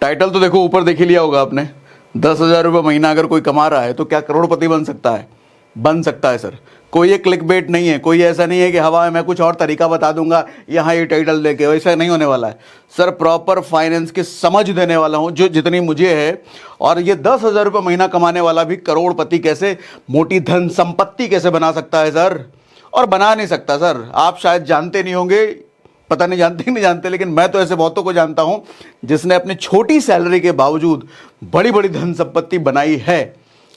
Title तो देखो ऊपर देख ही लिया होगा आपने। 10,000 रुपये महीना अगर कोई कमा रहा है तो क्या करोड़पति बन सकता है? बन सकता है सर। कोई एक क्लिक बेट नहीं है, कोई ऐसा नहीं है कि हवा में मैं कुछ और तरीका बता दूंगा यहाँ ये टाइटल लेके, वैसा नहीं होने वाला है सर। प्रॉपर फाइनेंस की समझ देने वाला हूँ जो जितनी मुझे है। और ये 10,000 रुपये महीना कमाने वाला भी करोड़पति कैसे, मोटी धन संपत्ति कैसे बना सकता है सर? और बना नहीं सकता सर। आप शायद जानते नहीं होंगे, पता नहीं जानते कि नहीं जानते, लेकिन मैं तो ऐसे बहुतों को जानता हूं जिसने अपनी छोटी सैलरी के बावजूद बड़ी बड़ी धन संपत्ति बनाई है।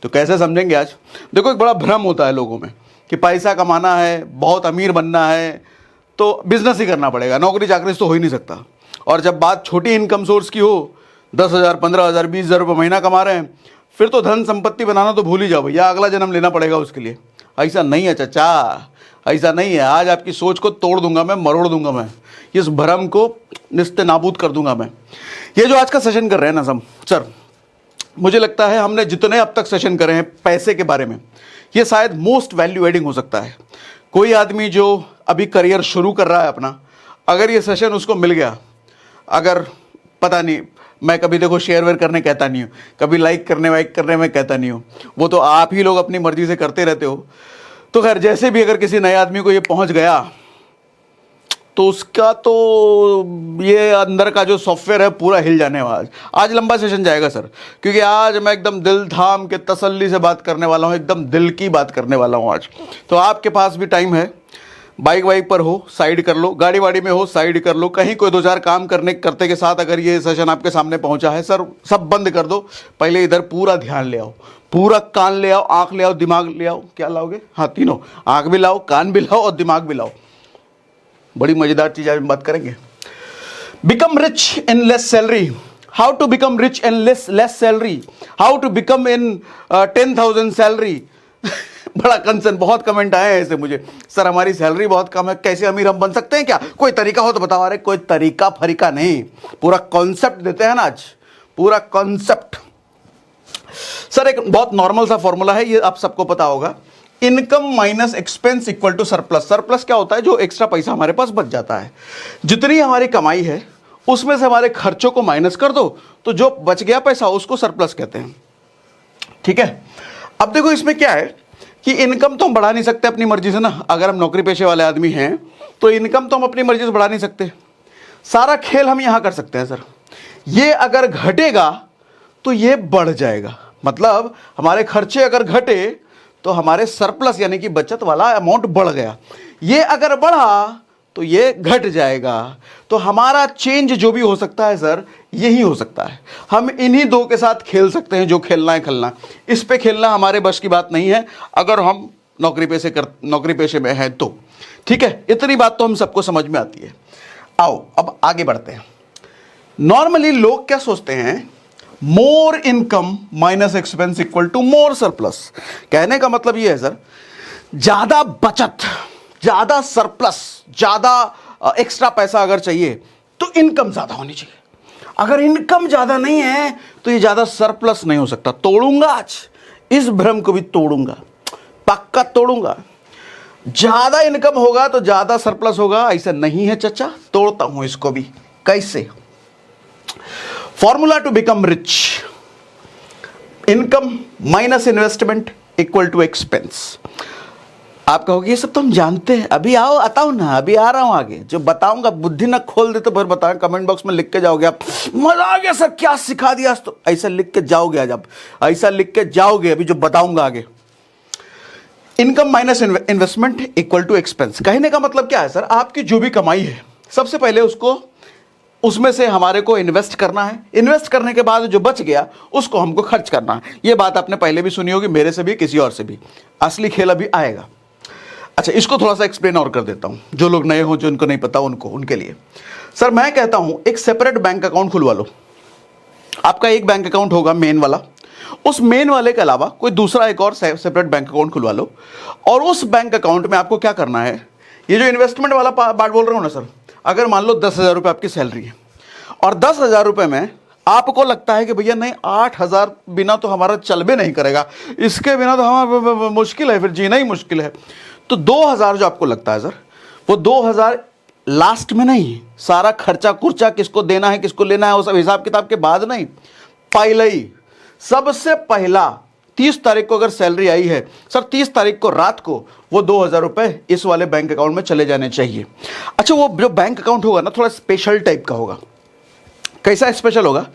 तो कैसे समझेंगे आज? देखो, एक बड़ा भ्रम होता है लोगों में कि पैसा कमाना है, बहुत अमीर बनना है तो बिजनेस ही करना पड़ेगा, नौकरी चाकरी तो हो ही नहीं सकता। और जब बात छोटी इनकम सोर्स की हो, 10,000, 15,000, 20,000 रुपये महीना कमा रहे हैं, फिर तो धन संपत्ति बनाना तो भूल ही जाओ भैया, अगला जन्म लेना पड़ेगा उसके लिए। ऐसा नहीं है चाचा, ऐसा नहीं है। आज आपकी सोच को तोड़ दूंगा मैं, मरोड़ दूंगा मैं, इस भ्रम को निस्ते नाबूद कर दूंगा मैं। ये जो आज का सेशन कर रहे हैं ना सब सर, मुझे लगता है हमने जितने अब तक सेशन करे हैं पैसे के बारे में, ये शायद मोस्ट वैल्यू एडिंग हो सकता है। कोई आदमी जो अभी करियर शुरू कर रहा है अपना, अगर ये सेशन उसको मिल गया, अगर पता नहीं, मैं कभी देखो शेयर वेयर करने कहता नहीं हूँ, कभी लाइक करने वाइक करने में कहता नहीं हूँ, वो तो आप ही लोग अपनी मर्जी से करते रहते हो। तो खैर, जैसे भी अगर किसी नए आदमी को ये पहुंच गया तो उसका तो ये अंदर का जो सॉफ्टवेयर है पूरा हिल जाने वाला। आज लंबा सेशन जाएगा सर, क्योंकि आज मैं एकदम दिल थाम के तसल्ली से बात करने वाला हूँ, एकदम दिल की बात करने वाला हूँ आज। तो आपके पास भी टाइम है, बाइक वाइक पर हो साइड कर लो, गाड़ी वाड़ी में हो साइड कर लो, कहीं कोई दो चार काम करते के साथ अगर ये सेशन आपके सामने पहुंचा है सर, सब बंद कर दो। पहले इधर पूरा ध्यान ले आओ, पूरा कान ले आओ, आंख ले आओ, दिमाग ले आओ। क्या लाओगे? हाँ, तीनों, आंख भी लाओ, कान भी लाओ और दिमाग भी लाओ। बड़ी मजेदार चीज आज हम बात करेंगे। Become rich in less salary, how to become rich in less salary, how to become in 10,000 salary. बड़ा कंसर्न, बहुत कमेंट आए हैं ऐसे मुझे, सर हमारी सैलरी बहुत कम है, कैसे अमीर हम बन सकते हैं, क्या कोई तरीका हो तो बताओ। अरे कोई तरीका फरीका नहीं, पूरा कॉन्सेप्ट देते हैं ना आज, पूरा कॉन्सेप्ट। सर एक बहुत नॉर्मल सा फॉर्मूला है, ये आप सबको पता होगा। Income minus expense equal to surplus. Surplus क्या होता है? जो एक्स्ट्रा पैसा हमारे पास बच जाता है, जितनी हमारी कमाई है उसमें से हमारे खर्चों को माइनस कर दो, तो जो बच गया पैसा उसको सरप्लस कहते हैं। ठीक है, अब देखो इसमें क्या है कि इनकम तो हम बढ़ा नहीं सकते अपनी मर्जी से ना। अगर हम नौकरी पेशे वाले आदमी हैं तो इनकम तो हम अपनी मर्जी से बढ़ा नहीं सकते। सारा खेल हम यहां कर सकते हैं सर, ये अगर घटेगा तो ये बढ़ जाएगा। मतलब हमारे खर्चे अगर घटे तो हमारे सरप्लस यानी कि बचत वाला अमाउंट बढ़ गया, ये अगर बढ़ा तो ये घट जाएगा। तो हमारा चेंज जो भी हो सकता है सर, यही हो सकता है। हम इन्हीं दो के साथ खेल सकते हैं, जो खेलना है खेलना। इस पे खेलना हमारे बस की बात नहीं है अगर हम नौकरी पेशे में हैं तो। ठीक है, इतनी बात तो हम सबको समझ में आती है। आओ अब आगे बढ़ते हैं। नॉर्मली लोग क्या सोचते हैं? More income minus expense equal to more surplus. कहने का मतलब ये है सर, ज्यादा बचत, ज्यादा सरप्लस, ज्यादा एक्स्ट्रा पैसा अगर चाहिए तो इनकम ज्यादा होनी चाहिए। अगर इनकम ज्यादा नहीं है तो ये ज्यादा सरप्लस नहीं हो सकता। तोड़ूंगा आज इस भ्रम को भी, तोड़ूंगा, पक्का तोड़ूंगा। ज्यादा इनकम होगा तो ज्यादा सरप्लस होगा, ऐसा नहीं है चचा। तोड़ता हूं इसको भी। कैसे? Formula to become rich, income minus investment equal to expense. आप कहोगे ये सब तो हम जानते हैं, अभी आओ, आता हूं ना, अभी आ रहा हूं आगे जो बताऊंगा। बुद्धि ना खोल दे तो फिर बताएं, कमेंट बॉक्स में लिख के जाओगे आप, मजा आ गया सर, क्या सिखा दिया। तो ऐसा लिख के जाओगे आज आप, ऐसा लिख के जाओगे अभी जो बताऊंगा आगे। Income minus investment equal to expense. कहने का मतलब क्या है सर? आपकी जो भी कमाई है सबसे पहले उसमें से हमारे को इन्वेस्ट करना है। इन्वेस्ट करने के बाद जो बच गया उसको हमको खर्च करना है। ये बात आपने पहले भी सुनी होगी, मेरे से भी, किसी और से भी। असली खेल अभी आएगा। अच्छा, इसको थोड़ा सा एक्सप्लेन और कर देता हूं, जो लोग नए हो, जो उनको नहीं पता उनके लिए। सर मैं कहता हूं एक सेपरेट बैंक अकाउंट खुलवा लो। आपका एक बैंक अकाउंट होगा मेन वाला, उस मेन वाले के अलावा कोई दूसरा एक और सेपरेट बैंक अकाउंट खुलवा लो। और उस बैंक अकाउंट में आपको क्या करना है, ये जो इन्वेस्टमेंट वाला बात बोल रहा हूं ना सर, अगर मान लो 10,000 रुपये आपकी सैलरी है और 10,000 रुपये में आपको लगता है कि भैया नहीं, 8,000 बिना तो हमारा चल भी नहीं करेगा, इसके बिना तो हमारा मुश्किल है, फिर जीना ही मुश्किल है। तो 2,000 जो आपको लगता है सर, वो 2,000 लास्ट में नहीं, सारा खर्चा कुर्चा किसको देना है किसको लेना है वो सब हिसाब किताब के बाद नहीं, पहले ही सबसे पहला 30 तारीख को अगर सैलरी आई है सर, 30 तारीख को रात को वो 2,000 रुपए इस वाले बैंक अकाउंट में चले जाने चाहिए। अच्छा, वो जो बैंक अकाउंट होगा ना थोड़ा स्पेशल टाइप का होगा। कैसा स्पेशल होगा?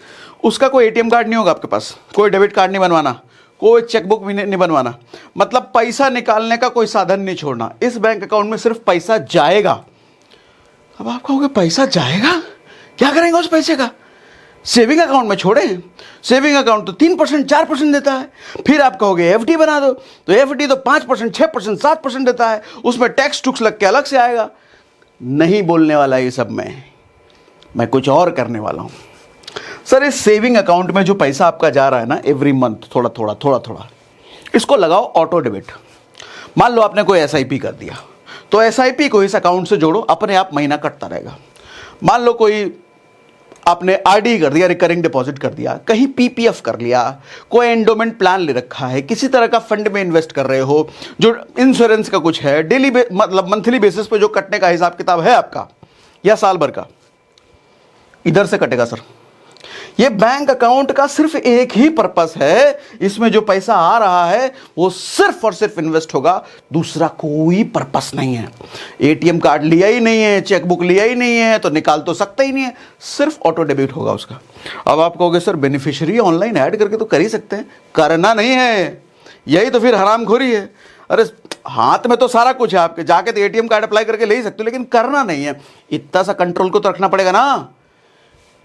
उसका कोई एटीएम कार्ड नहीं होगा आपके पास, कोई डेबिट कार्ड नहीं बनवाना, कोई चेकबुक भी नहीं बनवाना, मतलब पैसा निकालने का कोई साधन नहीं छोड़ना। इस बैंक अकाउंट में सिर्फ पैसा जाएगा। अब आप कहोगे पैसा जाएगा, क्या करेंगे उस पैसे का? सेविंग अकाउंट में छोड़ें, सेविंग अकाउंट तो 3% 4% देता है। फिर आप कहोगे एफडी बना दो, तो एफडी तो 5% 6% 7% देता है, उसमें टैक्स टुक्स लग के अलग से आएगा। नहीं बोलने वाला ये सब मैं कुछ और करने वाला हूं। सर, इस सेविंग अकाउंट में जो पैसा आपका जा रहा है ना एवरी मंथ थोड़ा थोड़ा, इसको लगाओ ऑटो डेबिट। मान लो आपने कोई एसआईपी कर दिया, तो एसआईपी को इस अकाउंट से जोड़ो, अपने आप महीना कटता रहेगा। मान लो कोई आपने आरडी कर दिया, रिकरिंग डिपॉजिट कर दिया, कहीं पीपीएफ कर लिया, कोई एंडोमेंट प्लान ले रखा है, किसी तरह का फंड में इन्वेस्ट कर रहे हो, जो इंश्योरेंस का कुछ है, डेली मतलब मंथली बेसिस पे जो कटने का हिसाब किताब है आपका, या साल भर का, इधर से कटेगा सर। ये बैंक अकाउंट का सिर्फ एक ही पर्पस है, इसमें जो पैसा आ रहा है वो सिर्फ और सिर्फ इन्वेस्ट होगा, दूसरा कोई पर्पस नहीं है। एटीएम कार्ड लिया ही नहीं है, चेकबुक लिया ही नहीं है, तो निकाल तो सकता ही नहीं है, सिर्फ ऑटो डेबिट होगा उसका। अब आप कहोगे सर बेनिफिशियरी ऑनलाइन ऐड करके तो कर ही सकते हैं, करना नहीं है, यही तो फिर हरामखोरी है। अरे हाथ में तो सारा कुछ है आपके, जाके तो एटीएम कार्ड अप्लाई करके ले ही सकते हो, लेकिन करना नहीं है। इतना सा कंट्रोल को तो रखना पड़ेगा ना,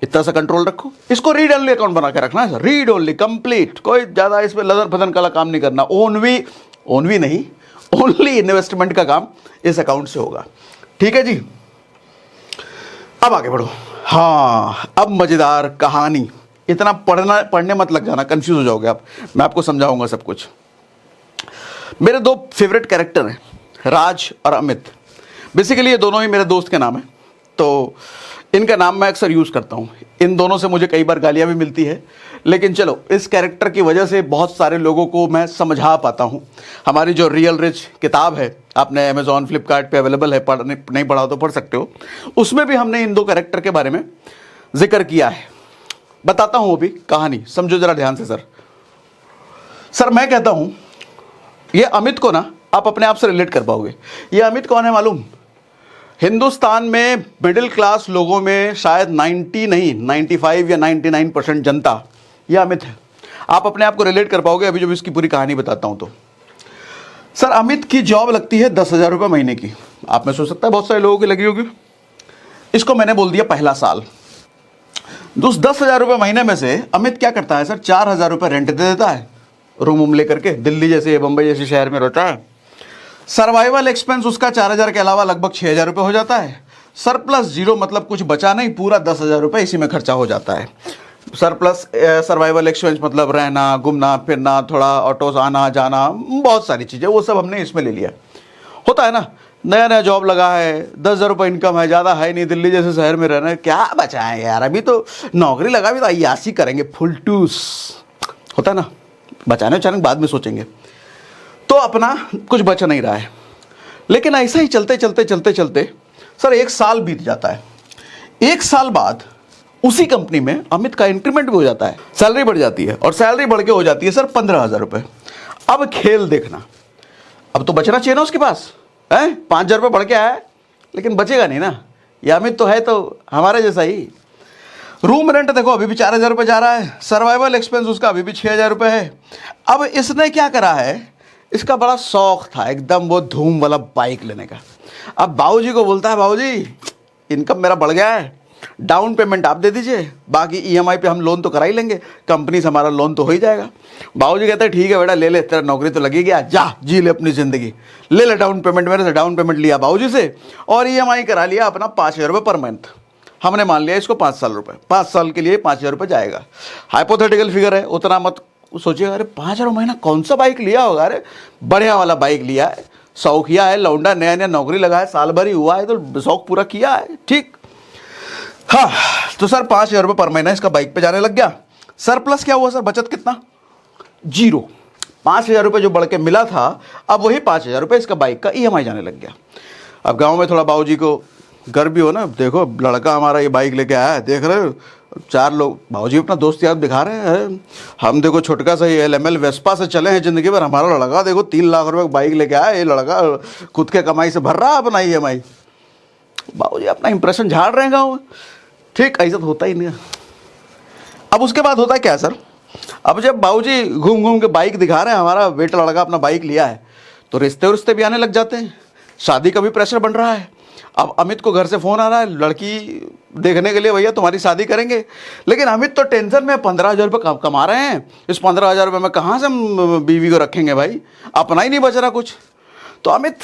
इतना सा कंट्रोल रखो। इसको रीड ओनली अकाउंट बना के रखना है सर, रीड ओनली कंप्लीट, कोई ज़्यादा इसमें लदर फदन का काम नहीं करना। ओनवी नहीं, ओनली इन्वेस्टमेंट का काम इस अकाउंट से होगा। ठीक है जी, अब आगे बढ़ो। हाँ, अब मज़ेदार कहानी। इतना पढ़ने मत लग जाना, कंफ्यूज हो जाओगे आप, मैं आपको समझाऊंगा सब कुछ। मेरे दो फेवरेट कैरेक्टर हैं, राज और अमित। बेसिकली ये दोनों ही मेरे दोस्त के नाम हैं, तो इनका नाम मैं अक्सर यूज़ करता हूँ। इन दोनों से मुझे कई बार गालियाँ भी मिलती है, लेकिन चलो इस कैरेक्टर की वजह से बहुत सारे लोगों को मैं समझा पाता हूँ। हमारी जो रियल रिच किताब है, आपने अमेज़ॉन फ्लिपकार्ट पे अवेलेबल है, नहीं पढ़ा तो पढ़ सकते हो, उसमें भी हमने इन दो कैरेक्टर के बारे में जिक्र किया है। बताता हूँ वो भी कहानी, समझो ज़रा ध्यान से सर। मैं कहता हूँ ये अमित को ना आप अपने आप से रिलेट कर पाओगे। ये अमित कौन है मालूम? हिंदुस्तान में मिडिल क्लास लोगों में शायद 90 नहीं 95 या 99% जनता ये अमित है। आप अपने आप को रिलेट कर पाओगे अभी जब इसकी पूरी कहानी बताता हूं तो। सर, अमित की जॉब लगती है 10,000 रुपये महीने की। आप में सोच सकता है बहुत सारे लोगों की लगी होगी। इसको मैंने बोल दिया पहला साल। उस 10,000 रुपये महीने में से अमित क्या करता है सर, 4,000 रुपये रेंट दे देता है, रूम लेकर के। दिल्ली जैसे बंबई जैसे शहर में रहता है। सर्वाइवल एक्सपेंस उसका 4,000 के अलावा लगभग 6,000 रुपये हो जाता है। सरप्लस जीरो, मतलब कुछ बचा नहीं, पूरा 10,000 रुपये इसी में खर्चा हो जाता है। सरप्लस सर्वाइवल एक्सपेंस मतलब रहना, घूमना फिरना, थोड़ा ऑटोस आना जाना, बहुत सारी चीज़ें, वो सब हमने इसमें ले लिया। होता है ना, नया नया जॉब लगा है, 10,000 रुपये इनकम है, ज़्यादा है नहीं, दिल्ली जैसे शहर में रहना है, क्या बचा है यार, अभी तो नौकरी लगा भी तो अय्यासी करेंगे, फुल टूस। होता है ना, बचाने अचानक बाद में सोचेंगे, तो अपना कुछ बच नहीं रहा है। लेकिन ऐसा ही चलते चलते चलते चलते सर 1 साल बीत जाता है। 1 साल बाद उसी कंपनी में अमित का इंक्रीमेंट भी हो जाता है, सैलरी बढ़ जाती है, और सैलरी बढ़ के हो जाती है सर 15,000 रुपये। अब खेल देखना, अब तो बचना चाहिए ना उसके पास है, 5,000 रुपये बढ़ के आया है, लेकिन बचेगा नहीं ना। ये अमित तो है तो हमारे जैसा ही। रूम रेंट देखो अभी भी 4,000 रुपये जा रहा है, सर्वाइवल एक्सपेंस उसका अभी भी 6,000 रुपये है। अब इसने क्या करा है, इसका बड़ा शौक था एकदम वो धूम वाला बाइक लेने का। अब बाबूजी को बोलता है, बाबूजी इनकम मेरा बढ़ गया है, डाउन पेमेंट आप दे दीजिए, बाकी ईएमआई पे हम लोन तो करा ही लेंगे, कंपनी से हमारा लोन तो हो ही जाएगा। बाबूजी कहते हैं ठीक है बेटा ले ले, तेरा नौकरी तो लगी गया, जा जी ले अपनी ज़िंदगी, ले ले डाउन पेमेंट मेरे से। डाउन पेमेंट लिया बाबूजी से और ईएमआई करा लिया अपना 5,000 रुपये पर मंथ। हमने मान लिया इसको 5 साल रुपये, 5 साल के लिए 5,000 रुपये जाएगा। हाइपोथेटिकल फिगर है, उतना मत सोचिएगा। अरे 5,000 महीना कौन सा बाइक लिया होगा? अरे बढ़िया वाला बाइक लिया है, शौकिया है, लौंडा नया नया नौकरी लगा है, साल भर ही हुआ है तो शौक पूरा किया है, ठीक। हाँ, तो सर 5,000 रुपये पर महीना इसका बाइक पे जाने लग गया। सरप्लस क्या हुआ सर, बचत कितना? 0। 5,000 रुपये जो बढ़ के मिला था, अब वही 5,000 रुपये इसका बाइक का ईएमआई जाने लग गया। अब गाँव में थोड़ा बाबूजी को घर भी हो ना, देखो लड़का हमारा ये बाइक लेके आया है, देख रहे हो 4 लोग, भाऊजी अपना दोस्त यार दिखा रहे हैं, हम देखो छोटका सा ये LML वेस्पा से चले हैं ज़िंदगी भर, हमारा लड़का देखो 3 लाख रुपए की बाइक लेके आया, ये लड़का खुद के कमाई से भर रहा है अपना EMI। भाऊजी अपना इंप्रेशन झाड़ रहे हैं गाँव में। ठीक, ऐसा तो होता ही नहीं है। अब उसके बाद होता है क्या सर, अब जब बाबूजी घूम घूम के बाइक दिखा रहे हैं, हमारा बेटा लड़का अपना बाइक लिया है, तो रिश्ते भी आने लग जाते हैं, शादी का भी प्रेशर बन रहा है। अब अमित को घर से फ़ोन आ रहा है लड़की देखने के लिए, भैया तुम्हारी शादी करेंगे। लेकिन अमित तो टेंशन में 15,000 रुपये कमा रहे हैं, इस 15,000 रुपये में कहाँ से हम बीवी को रखेंगे भाई, अपना ही नहीं बच रहा कुछ। तो अमित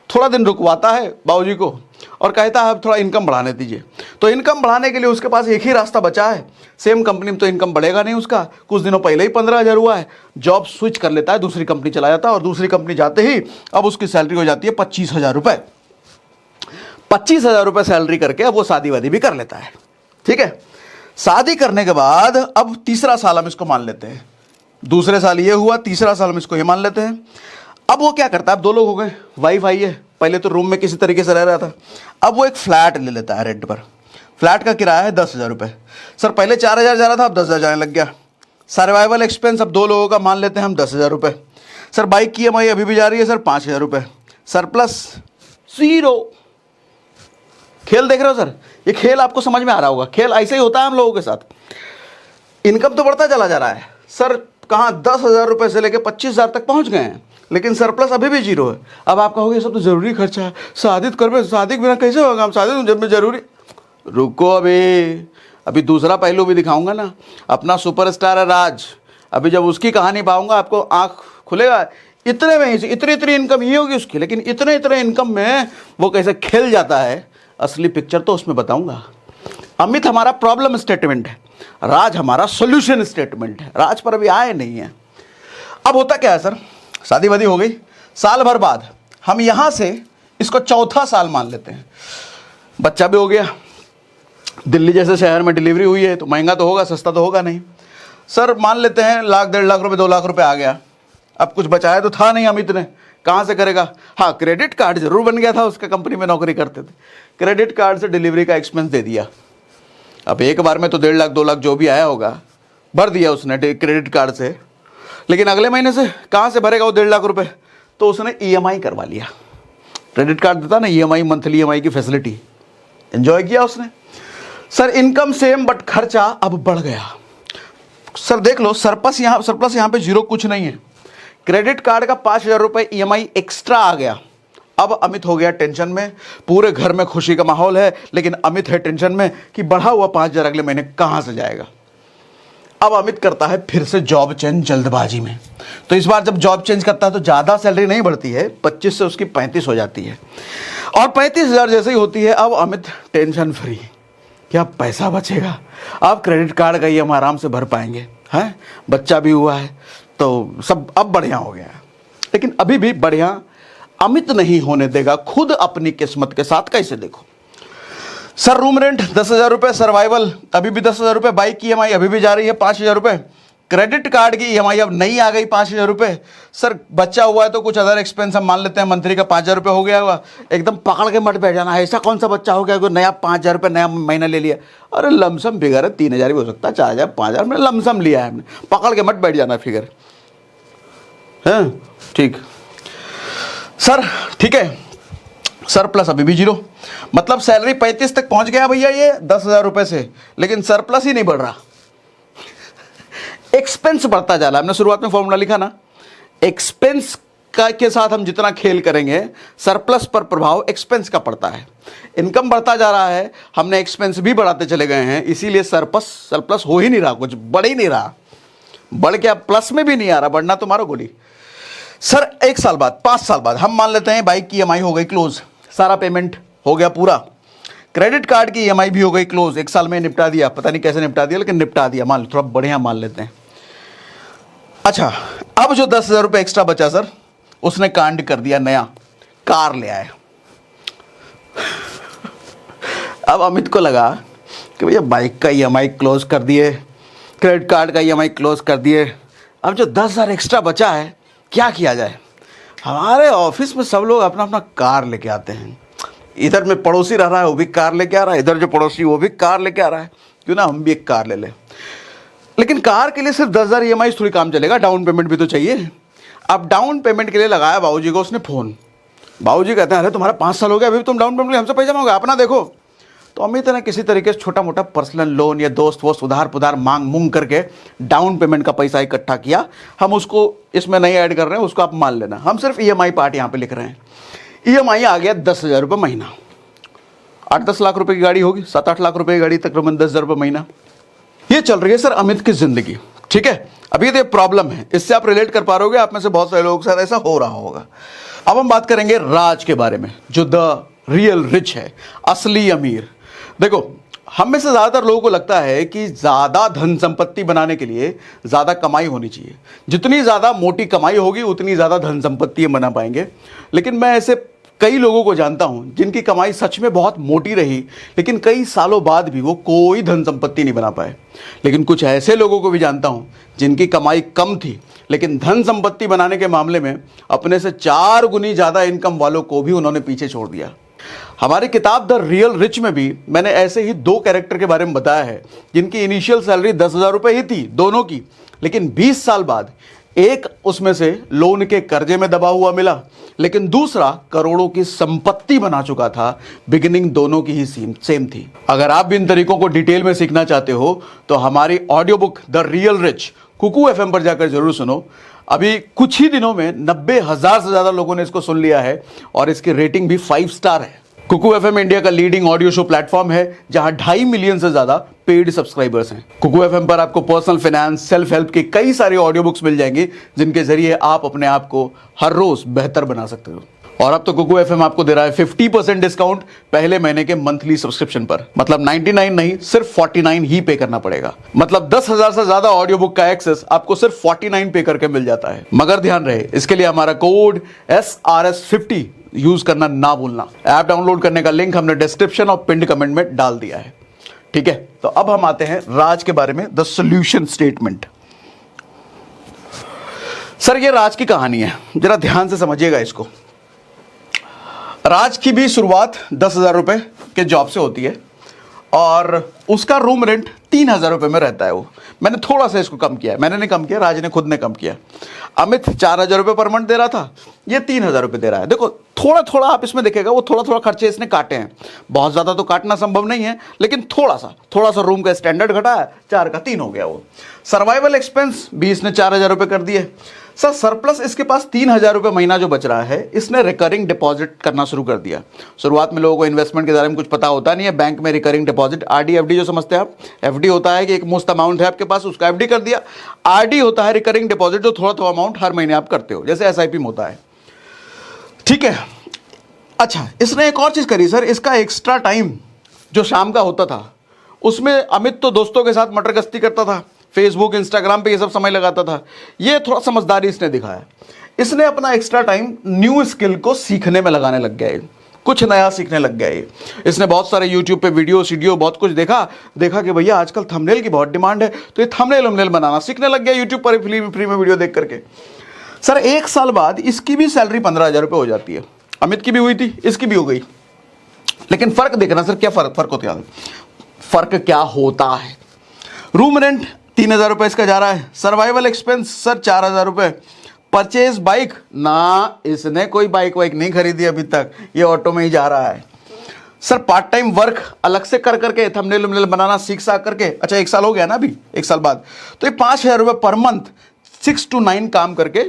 थोड़ा दिन रुकवाता है बाबूजी को और कहता है अब थोड़ा इनकम बढ़ाने दीजिए। तो इनकम बढ़ाने के लिए उसके पास एक ही रास्ता बचा है, सेम कंपनी में तो इनकम बढ़ेगा नहीं उसका, कुछ दिनों पहले ही 15,000 हुआ है, जॉब स्विच कर लेता है, दूसरी कंपनी चला जाता है, और दूसरी कंपनी जाते ही अब उसकी सैलरी हो जाती है 25,000 रुपये। 25,000 रुपये सैलरी करके अब वो शादी वादी भी कर लेता है। ठीक है, शादी करने के बाद अब तीसरा साल हम इसको मान लेते हैं, दूसरे साल ये हुआ, तीसरा साल हम इसको ये मान लेते हैं। अब वो क्या करता है, अब 2 लोग हो गए, वाइफ आई है, पहले तो रूम में किसी तरीके से रह रहा था, अब वो एक फ्लैट ले लेता है रेंट पर। फ्लैट का किराया है 10,000 रुपये। सर पहले 4,000 जा रहा था, अब 10,000 जाने लग गया। सर्वाइवल एक्सपेंस अब 2 लोगों का मान लेते हैं हम 10,000 रुपये। सर बाइक की EMI अभी भी जा रही है सर 5,000 रुपये। सरप्लस 0। खेल देख रहे हो सर, ये खेल आपको समझ में आ रहा होगा, खेल ऐसे ही होता है हम लोगों के साथ। इनकम तो बढ़ता चला जा रहा है सर, कहाँ 10,000 रुपये से लेकर 25,000 तक पहुँच गए हैं, लेकिन सरप्लस अभी भी 0 है। अब आप कहोगे सब तो ज़रूरी खर्चा है, शादी कर में, शादी के बिना कैसे होगा, हम शादी जब में ज़रूरी। रुको, अभी दूसरा पहलू भी दिखाऊंगा ना। अपना सुपरस्टार है राज, अभी जब उसकी कहानी पाऊंगा आपको आँख खुलेगा। इतने में ही इतनी इनकम ही होगी उसकी, लेकिन इतने इनकम में वो कैसे खेल जाता है, असली पिक्चर तो उसमें बताऊंगा। अमित हमारा प्रॉब्लम स्टेटमेंट है, राज हमारा सोल्यूशन स्टेटमेंट है। राज पर अभी आए नहीं है। अब होता क्या है सर, शादी वादी हो गई, साल भर बाद हम यहाँ से इसको चौथा साल मान लेते हैं, बच्चा भी हो गया, दिल्ली जैसे शहर में डिलीवरी हुई है, तो महंगा तो होगा, सस्ता तो होगा नहीं। सर मान लेते हैं 1,00,000 1.5 लाख रुपए 2 लाख रुपए आ गया। अब कुछ बचाया तो था नहीं अमित ने, कहाँ से करेगा। हाँ, क्रेडिट कार्ड जरूर बन गया था, उसका कंपनी में नौकरी करते थे, क्रेडिट कार्ड से डिलीवरी का एक्सपेंस दे दिया। अब एक बार में तो 1.5 लाख 2 लाख जो भी आया होगा भर दिया उसने क्रेडिट कार्ड से, लेकिन अगले महीने से कहाँ से भरेगा वो 1.5 लाख रुपए, तो उसने EMI करवा लिया। क्रेडिट कार्ड देता ना EMI, मंथली EMI की फैसिलिटी एंजॉय किया उसने। सर इनकम सेम बट खर्चा अब बढ़ गया। सर देख लो, सरप्लस यहाँ पे 0 कुछ नहीं है। क्रेडिट कार्ड का 5,000 रुपये EMI एक्स्ट्रा आ गया। अब अमित हो गया टेंशन में, पूरे घर में खुशी का माहौल है, लेकिन अमित है टेंशन में कि बढ़ा हुआ 5,000 अगले महीने कहाँ से जाएगा। अब अमित करता है फिर से जॉब चेंज जल्दबाजी में। तो इस बार जब जॉब चेंज करता है तो ज़्यादा सैलरी नहीं बढ़ती है, 25 से उसकी 35 हो जाती है, और 35,000 जैसे ही होती है अब अमित टेंशन फ्री, क्या पैसा बचेगा, अब क्रेडिट कार्ड का EMI आराम से भर पाएंगे, हैं, बच्चा भी हुआ है तो सब अब बढ़िया हो गया है। लेकिन अभी भी बढ़िया अमित नहीं होने देगा, खुद अपनी किस्मत के साथ। कैसे देखो सर, रूम रेंट 10,000 रुपये, सर्वाइवल अभी भी 10,000 रुपये, बाइक की EMI अभी भी जा रही है 5,000 रुपये, क्रेडिट कार्ड की EMI अब नहीं आ गई 5,000 रुपये। सर बच्चा हुआ है तो कुछ अदर एक्सपेंस हम मान लेते हैं, मंथली का 5,000 रुपये हो गया होगा। एकदम पकड़ के मत बैठ जाना, ऐसा कौन सा बच्चा हो गया कोई नया 5,000 रुपये नया महीना ले लिया। अरे लमसम फिगर है, 3,000 भी हो सकता है, 4,000 5,000 में लमसम लिया है हमने, पकड़ के मत बैठ जाना फिगर है। ठीक सर, ठीक है। सरप्लस अभी भी 0, मतलब सैलरी 35 तक पहुंच गया भैया ये 10,000 रुपये से, लेकिन सरप्लस ही नहीं बढ़ रहा, एक्सपेंस बढ़ता जा रहा है। हमने शुरुआत में फॉर्मूला लिखा ना, एक्सपेंस का के साथ हम जितना खेल करेंगे, सरप्लस पर प्रभाव एक्सपेंस का पड़ता है। इनकम बढ़ता जा रहा है, हमने एक्सपेंस भी बढ़ाते चले गए हैं, इसीलिए सरप्लस हो ही नहीं रहा, कुछ बढ़ ही नहीं रहा, बढ़ के अब प्लस में भी नहीं आ रहा, बढ़ना तो मारो गोली। सर 1 साल बाद, 5 साल बाद हम मान लेते हैं बाइक की EMI हो गई क्लोज, सारा पेमेंट हो गया पूरा, क्रेडिट कार्ड की EMI भी हो गई क्लोज, 1 साल में निपटा दिया, पता नहीं कैसे निपटा दिया, लेकिन निपटा दिया, मान लो थोड़ा बढ़िया मान लेते हैं। अच्छा, अब जो 10,000 रुपये एक्स्ट्रा बचा सर, उसने कांड कर दिया, नया कार ले आया। अब अमित को लगा कि भैया बाइक का EMI क्लोज कर दिए, क्रेडिट कार्ड का EMI क्लोज कर दिए, अब जो 10,000 एक्स्ट्रा बचा है क्या किया जाए। हमारे ऑफिस में सब लोग अपना अपना कार लेके आते हैं, इधर में पड़ोसी रह रहा है वो भी कार लेके आ रहा है, इधर जो पड़ोसी वो भी कार लेके आ रहा है, क्यों ना हम भी एक कार ले लें। लेकिन कार के लिए सिर्फ 10,000 EMI थोड़ी काम चलेगा, डाउन पेमेंट भी तो चाहिए। अब डाउन पेमेंट के लिए लगाया बाबूजी को उसने फ़ोन। बाबूजी कहते हैं अरे तुम्हारा 5 साल हो गया, अभी तुम डाउन पेमेंट हमसे पैसा मांगोगे, अपना देखो। तो अमित ने किसी तरीके से छोटा मोटा पर्सनल लोन या दोस्त वोस्त उधार पुधार मांग मूंग करके डाउन पेमेंट का पैसा इकट्ठा किया। हम उसको इसमें नहीं ऐड कर रहे हैं, उसको आप मान लेना, हम सिर्फ EMI पार्ट यहाँ पे लिख रहे हैं। EMI आ गया 10,000 रुपये महीना। 8-10 लाख रुपए की गाड़ी होगी, 7-8 लाख रुपए की गाड़ी, तकरीबन 10,000 रुपये महीना। ये चल रही है सर अमित की जिंदगी, ठीक है। अभी तो प्रॉब्लम है, इससे आप रिलेट कर पा रहोगे, आप में से बहुत सारे लोगों के साथ ऐसा हो रहा होगा। अब हम बात करेंगे राज के बारे में, जो द रियल रिच है, असली अमीर। देखो, हम में से ज़्यादातर लोगों को लगता है कि ज़्यादा धन संपत्ति बनाने के लिए ज़्यादा कमाई होनी चाहिए, जितनी ज़्यादा मोटी कमाई होगी उतनी ज़्यादा धन संपत्ति बना पाएंगे। लेकिन मैं ऐसे कई लोगों को जानता हूं जिनकी कमाई सच में बहुत मोटी रही, लेकिन कई सालों बाद भी वो कोई धन संपत्ति नहीं बना पाए। लेकिन कुछ ऐसे लोगों को भी जानता हूं जिनकी कमाई कम थी, लेकिन धन संपत्ति बनाने के मामले में अपने से 4 गुनी ज़्यादा इनकम वालों को भी उन्होंने पीछे छोड़ दिया। हमारी किताब द रियल रिच में भी मैंने ऐसे ही 2 कैरेक्टर के बारे में बताया है जिनकी इनिशियल सैलरी 10,000 रुपये ही थी दोनों की, लेकिन 20 साल बाद एक उसमें से लोन के कर्जे में दबा हुआ मिला, लेकिन दूसरा करोड़ों की संपत्ति बना चुका था। बिगिनिंग दोनों की ही सेम थी। अगर आप भी इन तरीकों को डिटेल में सीखना चाहते हो तो हमारी audio book the real rich Kuku FM पर जाकर जरूर सुनो। अभी कुछ ही दिनों में 90,000 से ज़्यादा लोगों ने इसको सुन लिया है और इसकी रेटिंग भी 5 स्टार है। कुकू FM इंडिया का लीडिंग ऑडियो शो प्लेटफॉर्म है जहां 2.5 मिलियन से ज्यादा पेड सब्सक्राइबर्स हैं। कुकू FM पर आपको पर्सनल फाइनेंस, सेल्फ हेल्प की कई सारी ऑडियो बुक्स मिल जाएंगी जिनके जरिए आप अपने आप को हर रोज बेहतर बना सकते हो। और अब तो कुकू FM आपको दे रहा है 50% डिस्काउंट पहले महीने के मंथली सब्सक्रिप्शन पर। मतलब 99 नहीं, सिर्फ 49 ही पे करना पड़ेगा। मतलब 10,000 से ज्यादा ऑडियो बुक का एक्सेस आपको सिर्फ 49 पे करके मिल जाता है। मगर ध्यान रहे, इसके लिए हमारा कोड SRS50 यूज करना ना भूलना। ऐप डाउनलोड करने का लिंक हमने डिस्क्रिप्शन और पिंड कमेंट में डाल दिया है, ठीक है। तो अब हम आते हैं राज के बारे में, द सॉल्यूशन स्टेटमेंट। सर ये राज की कहानी है, जरा ध्यान से समझिएगा इसको। राज की भी शुरुआत 10,000 रुपए के जॉब से होती है और उसका रूम रेंट 3,000 रुपये में रहता है। वो मैंने थोड़ा सा इसको कम किया है, मैंने नहीं कम किया, राज ने खुद ने कम किया। अमित 4,000 रुपये पर मंथ दे रहा था, ये 3,000 रुपये दे रहा है। देखो थोड़ा थोड़ा आप इसमें देखेगा, वो थोड़ा थोड़ा खर्चे इसने काटे हैं। बहुत ज़्यादा तो काटना संभव नहीं है, लेकिन थोड़ा सा रूम का स्टैंडर्ड घटा है, 4 का 3 हो गया। वो सर्वाइवल एक्सपेंस भी इसने 4,000 रुपये कर दिए। सर सरप्लस इसके पास 3,000 रुपये महीना जो बच रहा है, इसने रिकरिंग डिपॉजिट करना शुरू कर दिया। शुरुआत में लोगों को इन्वेस्टमेंट के बारे में कुछ पता होता नहीं है। बैंक में रिकरिंग डिपॉजिट, RD FD जो समझते हैं आप, FD होता है कि एक मुश्त अमाउंट है आपके पास, उसका FD कर दिया। RD होता है रिकरिंग डिपॉजिट, जो थोड़ा थोड़ा अमाउंट हर महीने आप करते हो, जैसे SIP में होता है, ठीक है। अच्छा, इसने एक और चीज करी सर, इसका एक्स्ट्रा टाइम जो शाम का होता था उसमें अमित तो दोस्तों के साथ मटर गश्ती करता था, फेसबुक इंस्टाग्राम पे ये सब समय लगाता था। ये थोड़ा समझदारी इसने दिखाया, इसने अपना एक्स्ट्रा टाइम न्यू स्किल को सीखने में लगाने लग गया है, कुछ नया सीखने लग गया है। इसने बहुत सारे यूट्यूब पे वीडियो बहुत कुछ देखा कि भैया आजकल थंबनेल की बहुत डिमांड है, तो ये थंबनेल बनाना सीखने लग गया यूट्यूब पर फ्री में वीडियो देख करके। सर 1 साल बाद इसकी भी सैलरी 15,000 रुपये हो जाती है। अमित की भी हुई थी, इसकी भी हो गई। लेकिन फर्क देखना सर, क्या फर्क होता है? फर्क क्या होता है? रूम रेंट 3,000 रुपये इसका जा रहा है। सर्वाइवल एक्सपेंस सर 4,000 रुपये। परचेज बाइक ना, इसने कोई बाइक वाइक नहीं खरीदी अभी तक, ये ऑटो में ही जा रहा है। सर पार्ट टाइम वर्क अलग से कर करके थंबनेल वंबनेल बनाना सीख करके, अच्छा 1 साल हो गया ना अभी, 1 साल बाद, तो ये 5,000 रुपये पर मंथ 6 to 9 काम करके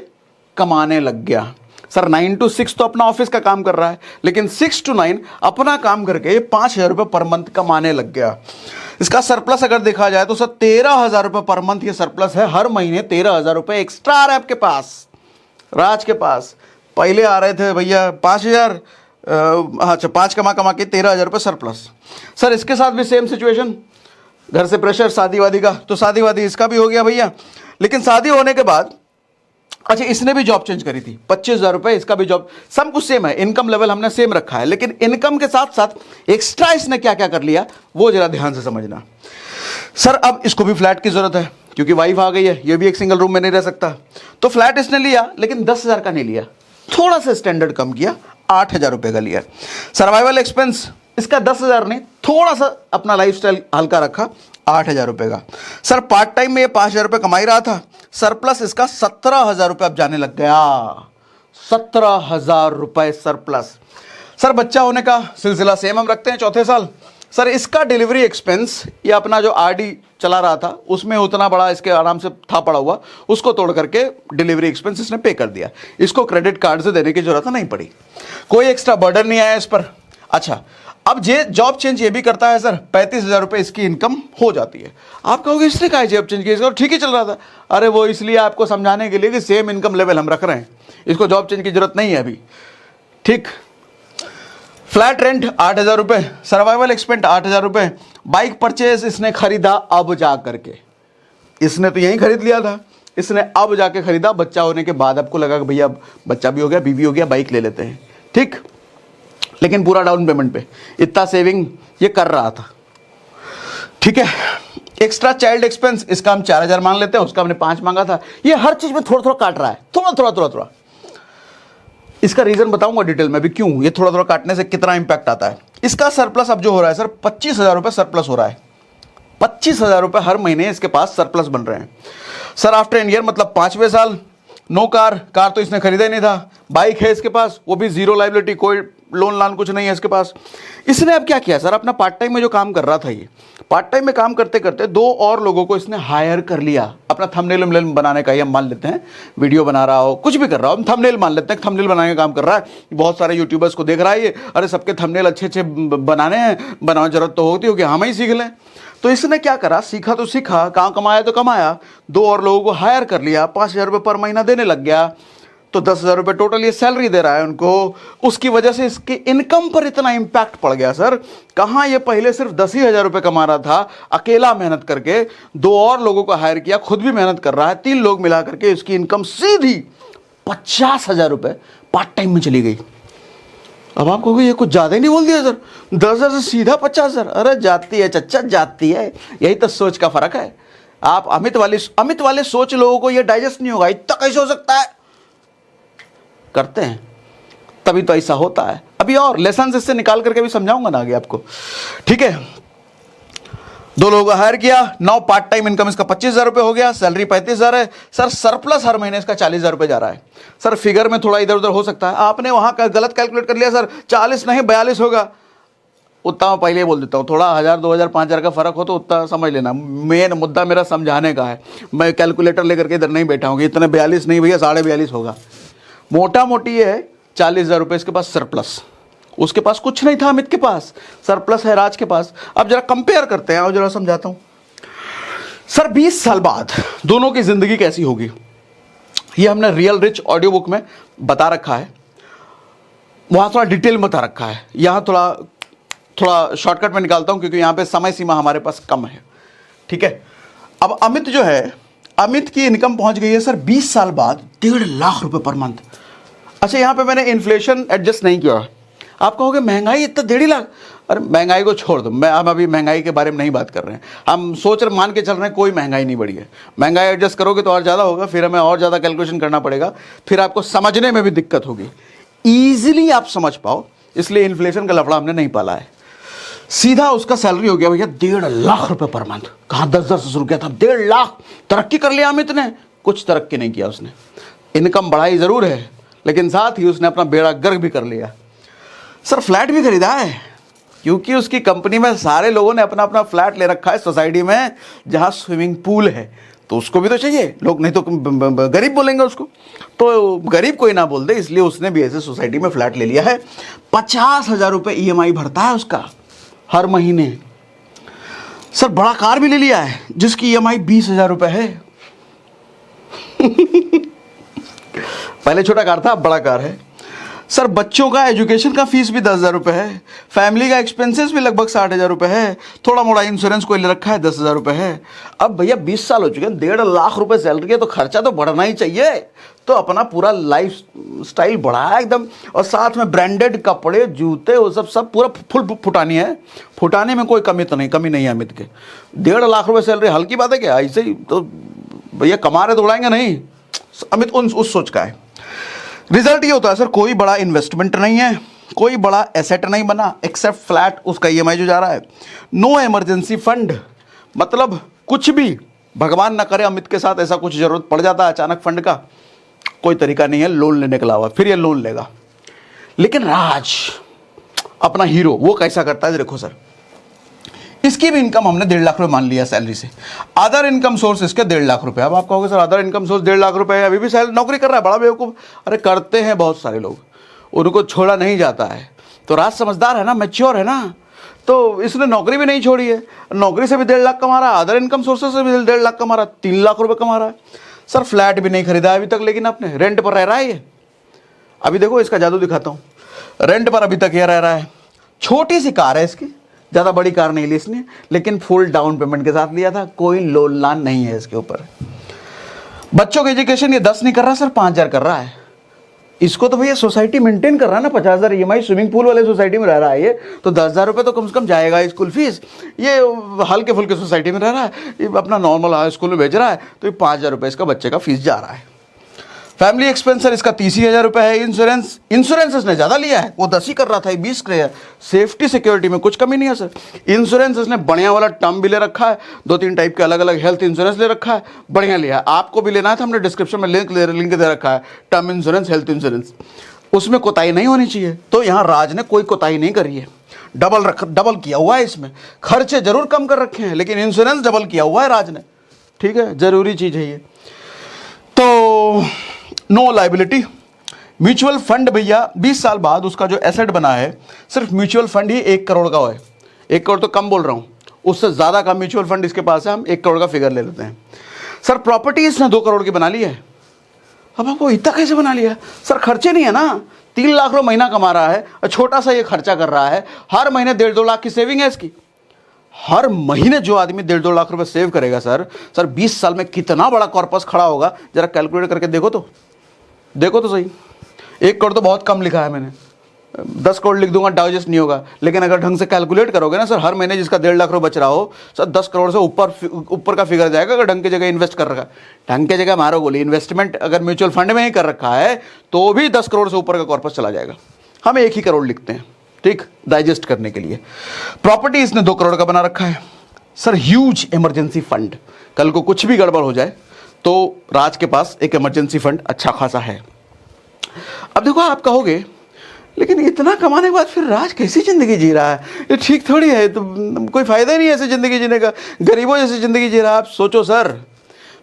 कमाने लग गया। सर 9 to 6 तो अपना ऑफिस का काम कर रहा है, लेकिन 6 to 9 अपना काम करके 5,000 रुपये पर मंथ कमाने लग गया। इसका सरप्लस अगर देखा जाए तो सर 13,000 रुपये पर मंथ ये सरप्लस है। हर महीने 13,000 रुपये एक्स्ट्रा आ रहा है आपके पास, राज के पास। पहले आ रहे थे भैया 5,000, अच्छा 5 कमा के 13,000 रुपये सरप्लस। सर इसके साथ भी सेम सिचुएशन, घर से प्रेशर शादी वादी का, तो शादी वादी इसका भी हो गया भैया। लेकिन शादी होने के बाद अच्छा इसने भी जॉब चेंज करी थी, 25,000 रुपये इसका भी जॉब, सब कुछ सेम है, इनकम लेवल हमने सेम रखा है, लेकिन इनकम के साथ साथ एक्स्ट्रा इसने क्या क्या कर लिया वो जरा ध्यान से समझना। सर अब इसको भी फ्लैट की जरूरत है क्योंकि वाइफ आ गई है, ये भी एक सिंगल रूम में नहीं रह सकता, तो फ्लैट इसने लिया, लेकिन 10,000 का नहीं लिया, थोड़ा सा स्टैंडर्ड कम किया, 8,000 रुपये का लिया। सर्वाइवल एक्सपेंस इसका 10,000 नहीं, थोड़ा सा अपना लाइफस्टाइल हल्का रखा, 8,000 रुपये का। सर पार्ट टाइम में ये 5,000 रुपये कमा ही रहा था, सरप्लस इसका 17,000 रुपये अब जाने लग गया। 17,000 रुपये सरप्लस। सर बच्चा होने का सिलसिला सेम हम रखते हैं, चौथे साल। सर इसका डिलीवरी एक्सपेंस, ये अपना जो आरडी चला रहा था उसमें उतना बड़ा इसके आराम से था पड़ा हुआ, उसको तोड़ करके डिलीवरी एक्सपेंस इसने पे कर दिया। इसको क्रेडिट कार्ड से देने की जरूरत नहीं पड़ी, कोई एक्स्ट्रा बर्डन नहीं आया इस पर। अच्छा, अब ये जॉब चेंज ये भी करता है सर, 35,000 रुपये इसकी इनकम हो जाती है। आप कहोगे इसने क्या जॉब चेंज किया, इसका ठीक ही चल रहा था। अरे वो इसलिए आपको समझाने के लिए कि सेम इनकम लेवल हम रख रहे हैं, इसको जॉब चेंज की जरूरत नहीं है अभी। ठीक, फ्लैट रेंट 8,000 रुपये, सर्वाइवल एक्सपेंस 8,000 रुपये। बाइक परचेज इसने खरीदा अब जा करके, इसने तो यहीं खरीद लिया था, इसने अब जाके खरीदा बच्चा होने के बाद। आपको लगा कि भैया अब बच्चा भी हो गया, बीवी हो गया, बाइक ले लेते हैं। ठीक, लेकिन पूरा डाउन पेमेंट पे, इतना सेविंग ये कर रहा था। ठीक है, एक्स्ट्रा चाइल्ड एक्सपेंस इसका हम 4,000 मान लेते हैं, उसका हमने 5 मांगा था। ये हर चीज में थोड़ा थोड़ा काट रहा है, थोड़ा। इसका रीजन बताऊंगा डिटेल में भी क्यों ये थोड़ा थोड़ा काटने से कितना इंपैक्ट आता है। इसका सरप्लस अब जो हो रहा है सर, 25,000 रुपये सरप्लस हो रहा है। 25,000 रुपये हर महीने इसके पास सरप्लस बन रहे हैं। सर आफ्टर एन ईयर मतलब 5वें साल, नो कार तो इसने खरीदा ही नहीं था। बाइक है इसके पास, वो भी जीरो लाइबिलिटी, कोई लोन कुछ नहीं है इसके पास। इसने अब क्या किया सर, अपना पार्ट टाइम में जो काम कर रहा था, ये पार्ट टाइम में काम करते करते 2 और लोगों को इसने हायर कर लिया अपना थंबनेल बनाने का। ये हम मान लेते हैं वीडियो बना रहा हो, कुछ भी कर रहा हो, हम थंबनेल मान लेते हैं, थंबनेल बनाने का काम कर रहा है। बहुत सारे यूट्यूबर्स को देख रहा है ये, अरे सबके थंबनेल अच्छे बनाने हैं, बनाने जरूरत तो होती होगी, हम ही सीख लें। तो इसने क्या करा, सीखा तो सीखा, कहाँ कमाया तो कमाया, 2 और लोगों को हायर कर लिया, 5,000 रुपये पर महीना देने लग गया, तो 10,000 रुपये टोटल ये सैलरी दे रहा है उनको। उसकी वजह से इसकी इनकम पर इतना इंपैक्ट पड़ गया सर। कहाँ ये पहले सिर्फ 10,000 रुपये कमा रहा था अकेला मेहनत करके, 2 और लोगों को हायर किया, खुद भी मेहनत कर रहा है, 3 लोग मिला करके इसकी इनकम सीधी 50,000 रुपये पार्ट टाइम में चली गई। अब आप कहोगे ये कुछ ज़्यादा ही नहीं बोल दिया सर, 10,000 से सीधा 50,000। अरे जाती है चच्चा, जाती है, यही तो सोच का फर्क है। आप अमित वाले सोच लोगों को ये डाइजेस्ट नहीं होगा, इतना कैसे हो सकता है, करते हैं तभी तो ऐसा होता है। अभी और लेसन इससे निकाल करके भी समझाऊंगा ना आगे आपको। ठीक है, 2 लोगों को हायर किया, 9 पार्ट टाइम इनकम इसका 25,000 रुपये हो गया, सैलरी 35,000 है। सर सरप्लस हर महीने इसका 40,000 रुपये जा रहा है। सर फिगर में थोड़ा इधर उधर हो सकता है, आपने वहां का गलत कैलकुलेट कर लिया सर, 40 नहीं 42 होगा। उतना मैं पहले ही बोल देता हूँ, थोड़ा 1,000 2,000 5,000 का फर्क हो तो उतना समझ लेना। मेन मुद्दा मेरा समझाने का है, मैं कैलकुलेटर लेकर के इधर नहीं बैठा हूँ, इतने 42 नहीं भैया 42.5 होगा। मोटा मोटी ये है 40,000 रुपये इसके पास सरप्लस। उसके पास कुछ नहीं था, अमित के पास सरप्लस है, राज के पास। अब जरा कंपेयर करते हैं और जरा समझाता हूं सर। 20 साल बाद दोनों की जिंदगी कैसी होगी, ये हमने रियल रिच ऑडियो बुक में बता रखा है, वहां थोड़ा डिटेल में बता रखा है। यहां थोड़ा शॉर्टकट में निकालता हूं क्योंकि यहां पे समय सीमा हमारे पास कम है। ठीक है, अब अमित जो है, अमित की इनकम पहुंच गई है सर 20 साल बाद 1.5 लाख रुपए पर मंथ। अच्छा, यहां पे मैंने इन्फ्लेशन एडजस्ट नहीं किया। आप कहोगे महंगाई इतना 1.5 लाख, अरे महंगाई को छोड़ दो, हम अभी महंगाई के बारे में नहीं बात कर रहे हैं। हम मान के चल रहे हैं कोई महंगाई नहीं बढ़ी है। महंगाई एडजस्ट करोगे तो और ज़्यादा होगा, फिर हमें और ज़्यादा कैलकुलेशन करना पड़ेगा, फिर आपको समझने में भी दिक्कत होगी, ईजिली आप समझ पाओ, इसलिए इन्फ्लेशन का लफड़ा हमने नहीं पाला है। सीधा उसका सैलरी हो गया भैया 1.5 लाख रुपए पर मंथ। कहाँ 10 से शुरू किया था, 1.5 लाख। तरक्की कर लिया अमित ने? कुछ तरक्की नहीं किया उसने। इनकम बढ़ाई जरूर है, लेकिन साथ ही उसने अपना बेड़ा गर्क भी कर लिया। सर फ्लैट भी खरीदा है, क्योंकि उसकी कंपनी में सारे लोगों ने अपना अपना फ्लैट ले रखा है सोसाइटी में, जहां स्विमिंग पूल है, तो उसको भी तो चाहिए। लोग नहीं तो गरीब बोलेंगे उसको, तो गरीब कोई ना बोल दे, इसलिए उसने भी ऐसे सोसाइटी में फ्लैट ले लिया है। 50,000 रुपये EMI भरता है उसका हर महीने। सर बड़ा कार भी ले लिया है जिसकी EMI 20,000 रुपये है। पहले छोटा कार था, अब बड़ा कार है। सर बच्चों का एजुकेशन का फीस भी 10,000 रुपये है, फैमिली का एक्सपेंसेस भी लगभग 60,000 रुपये है, थोड़ा मोड़ा इंश्योरेंस कोई ले रखा है 10,000 रुपये है। अब भैया 20 साल हो चुके हैं, 1.5 लाख रुपए सैलरी है, तो खर्चा तो बढ़ना ही चाहिए। तो अपना पूरा लाइफ स्टाइल बढ़ाया एकदम, और साथ में ब्रांडेड कपड़े जूते वो सब पूरा फुल फुटानी है। फुटाने में कोई कमी नहीं है अमित के। 1.5 लाख रुपये सैलरी हल्की बात है क्या? ऐसे ही तो भैया कमा रहे तो उड़ाएंगे नहीं। अमित उस सोच का है। रिजल्ट ये होता है सर, कोई बड़ा इन्वेस्टमेंट नहीं है, कोई बड़ा एसेट नहीं बना एक्सेप्ट फ्लैट उसका ईएमआई जो जा रहा है। नो इमरजेंसी फंड, मतलब कुछ भी भगवान ना करे अमित के साथ ऐसा कुछ जरूरत पड़ जाता है अचानक फंड का, कोई तरीका नहीं है लोन लेने के अलावा, फिर ये लोन लेगा। लेकिन राज अपना हीरो वो कैसा करता है देखो सर, इसकी भी इनकम हमने 1.5 लाख रुपए मान लिया सैलरी से, अदर इनकम सोर्स इसके 1.5 लाख रुपए। अब आप कहोगे sir other income source 1.5 lakh रुपए है, अभी भी सैलरी नौकरी कर रहा है, बड़ा बेवकूफ। अरे करते हैं बहुत सारे लोग, उनको छोड़ा नहीं जाता है। तो राज समझदार है ना, मैच्योर है ना, तो इसने नौकरी भी नहीं छोड़ी है, नौकरी से भी 1.5 लाख कमा रहा है, अदर इनकम सोर्सेज से भी 1.5 लाख कमा रहा है, 3 लाख रुपए कमा रहा है। सर फ्लैट भी नहीं खरीदा अभी तक, लेकिन आपने रेंट पर रह रहा है ये। अभी देखो इसका जादू दिखाता हूँ, रेंट पर अभी तक ये रह रहा है। छोटी सी कार है इसकी, ज़्यादा बड़ी कार नहीं ली इसने, लेकिन फुल डाउन पेमेंट के साथ लिया था, कोई लोन लान नहीं है इसके ऊपर। बच्चों की एजुकेशन ये 10 नहीं कर रहा सर, 5,000 कर रहा है। इसको तो भैया सोसाइटी मेंटेन कर रहा है ना, 50,000 ईएमआई, स्विमिंग पूल वाले सोसाइटी में रह रहा है ये, तो 10,000 रुपये तो कम से कम जाएगा स्कूल फीस। ये हल्के फुल्के सोसाइटी में रह रहा है, ये अपना नॉर्मल स्कूल में भेज रहा है, तो ये 5,000 रुपये इसका बच्चे का फीस जा रहा है। फैमिली एक्सपेंस सर इसका 30,000 रुपये है। इंश्योरेंस इसने ज़्यादा लिया है, वो 10 ही कर रहा था, 20 का है। सेफ्टी सिक्योरिटी में कुछ कमी नहीं है सर। इंश्योरेंस इसने बढ़िया वाला टर्म भी ले रखा है, 2-3 टाइप के अलग अलग हेल्थ इंश्योरेंस ले रखा है, बढ़िया लिया है। आपको भी लेना है तो हमने डिस्क्रिप्शन में लिंक दे रखा है, टर्म इंश्योरेंस, हेल्थ इंश्योरेंस, उसमें कोताही नहीं होनी चाहिए। तो यहाँ राज ने कोई कोताही नहीं करी है, डबल किया हुआ है इसमें। खर्चे जरूर कम कर रखे हैं, लेकिन इंश्योरेंस डबल किया हुआ है राज ने, ठीक है, जरूरी चीज़ है ये। तो नो लाइबिलिटी। म्यूचुअल फंड भैया 20 साल बाद उसका जो एसेट बना है, सिर्फ म्यूचुअल फंड ही 1 करोड़ का है। 1 करोड़ तो कम बोल रहा हूँ, उससे ज़्यादा का म्यूचुअल फंड इसके पास है, हम 1 करोड़ का फिगर ले लेते हैं। सर प्रॉपर्टी इसने 2 करोड़ की बना ली है। अब आपको इतना कैसे बना लिया सर? खर्चे नहीं है ना, 3 लाख रुपये महीना कमा रहा है, छोटा सा ये खर्चा कर रहा है, हर महीने 1.5-2 लाख की सेविंग है इसकी। हर महीने जो आदमी 1.5-2 लाख रुपए सेव करेगा सर 20 साल में कितना बड़ा कॉर्पस खड़ा होगा, जरा कैलकुलेट करके देखो तो सही। 1 करोड़ तो बहुत कम लिखा है मैंने, 10 करोड़ लिख दूंगा डाइजेस्ट नहीं होगा, लेकिन अगर ढंग से कैलकुलेट करोगे ना सर, हर महीने जिसका 1.5 लाख रुपए बच रहा हो सर, 10 करोड़ से ऊपर का फिगर जाएगा अगर ढंग की जगह इन्वेस्ट कर रखा है। ढंग की जगह मारो गोली, इन्वेस्टमेंट अगर म्यूचुअल फंड में ही कर रखा है तो भी 10 करोड़ से ऊपर का कॉर्पस चला जाएगा। हम 1 ही करोड़ लिखते हैं, ठीक, डाइजेस्ट करने के लिए। प्रॉपर्टी इसने 2 करोड़ का बना रखा है सर। ह्यूज इमरजेंसी फंड, कल को कुछ भी गड़बड़ हो जाए तो राज के पास एक इमरजेंसी फंड अच्छा खासा है। अब देखो आप कहोगे लेकिन इतना कमाने के बाद फिर राज कैसी जिंदगी जी रहा है, ये ठीक थोड़ी है, तो कोई फायदा ही नहीं है ऐसी जिंदगी जीने का, गरीबों जैसी जिंदगी जी रहा है। आप सोचो सर,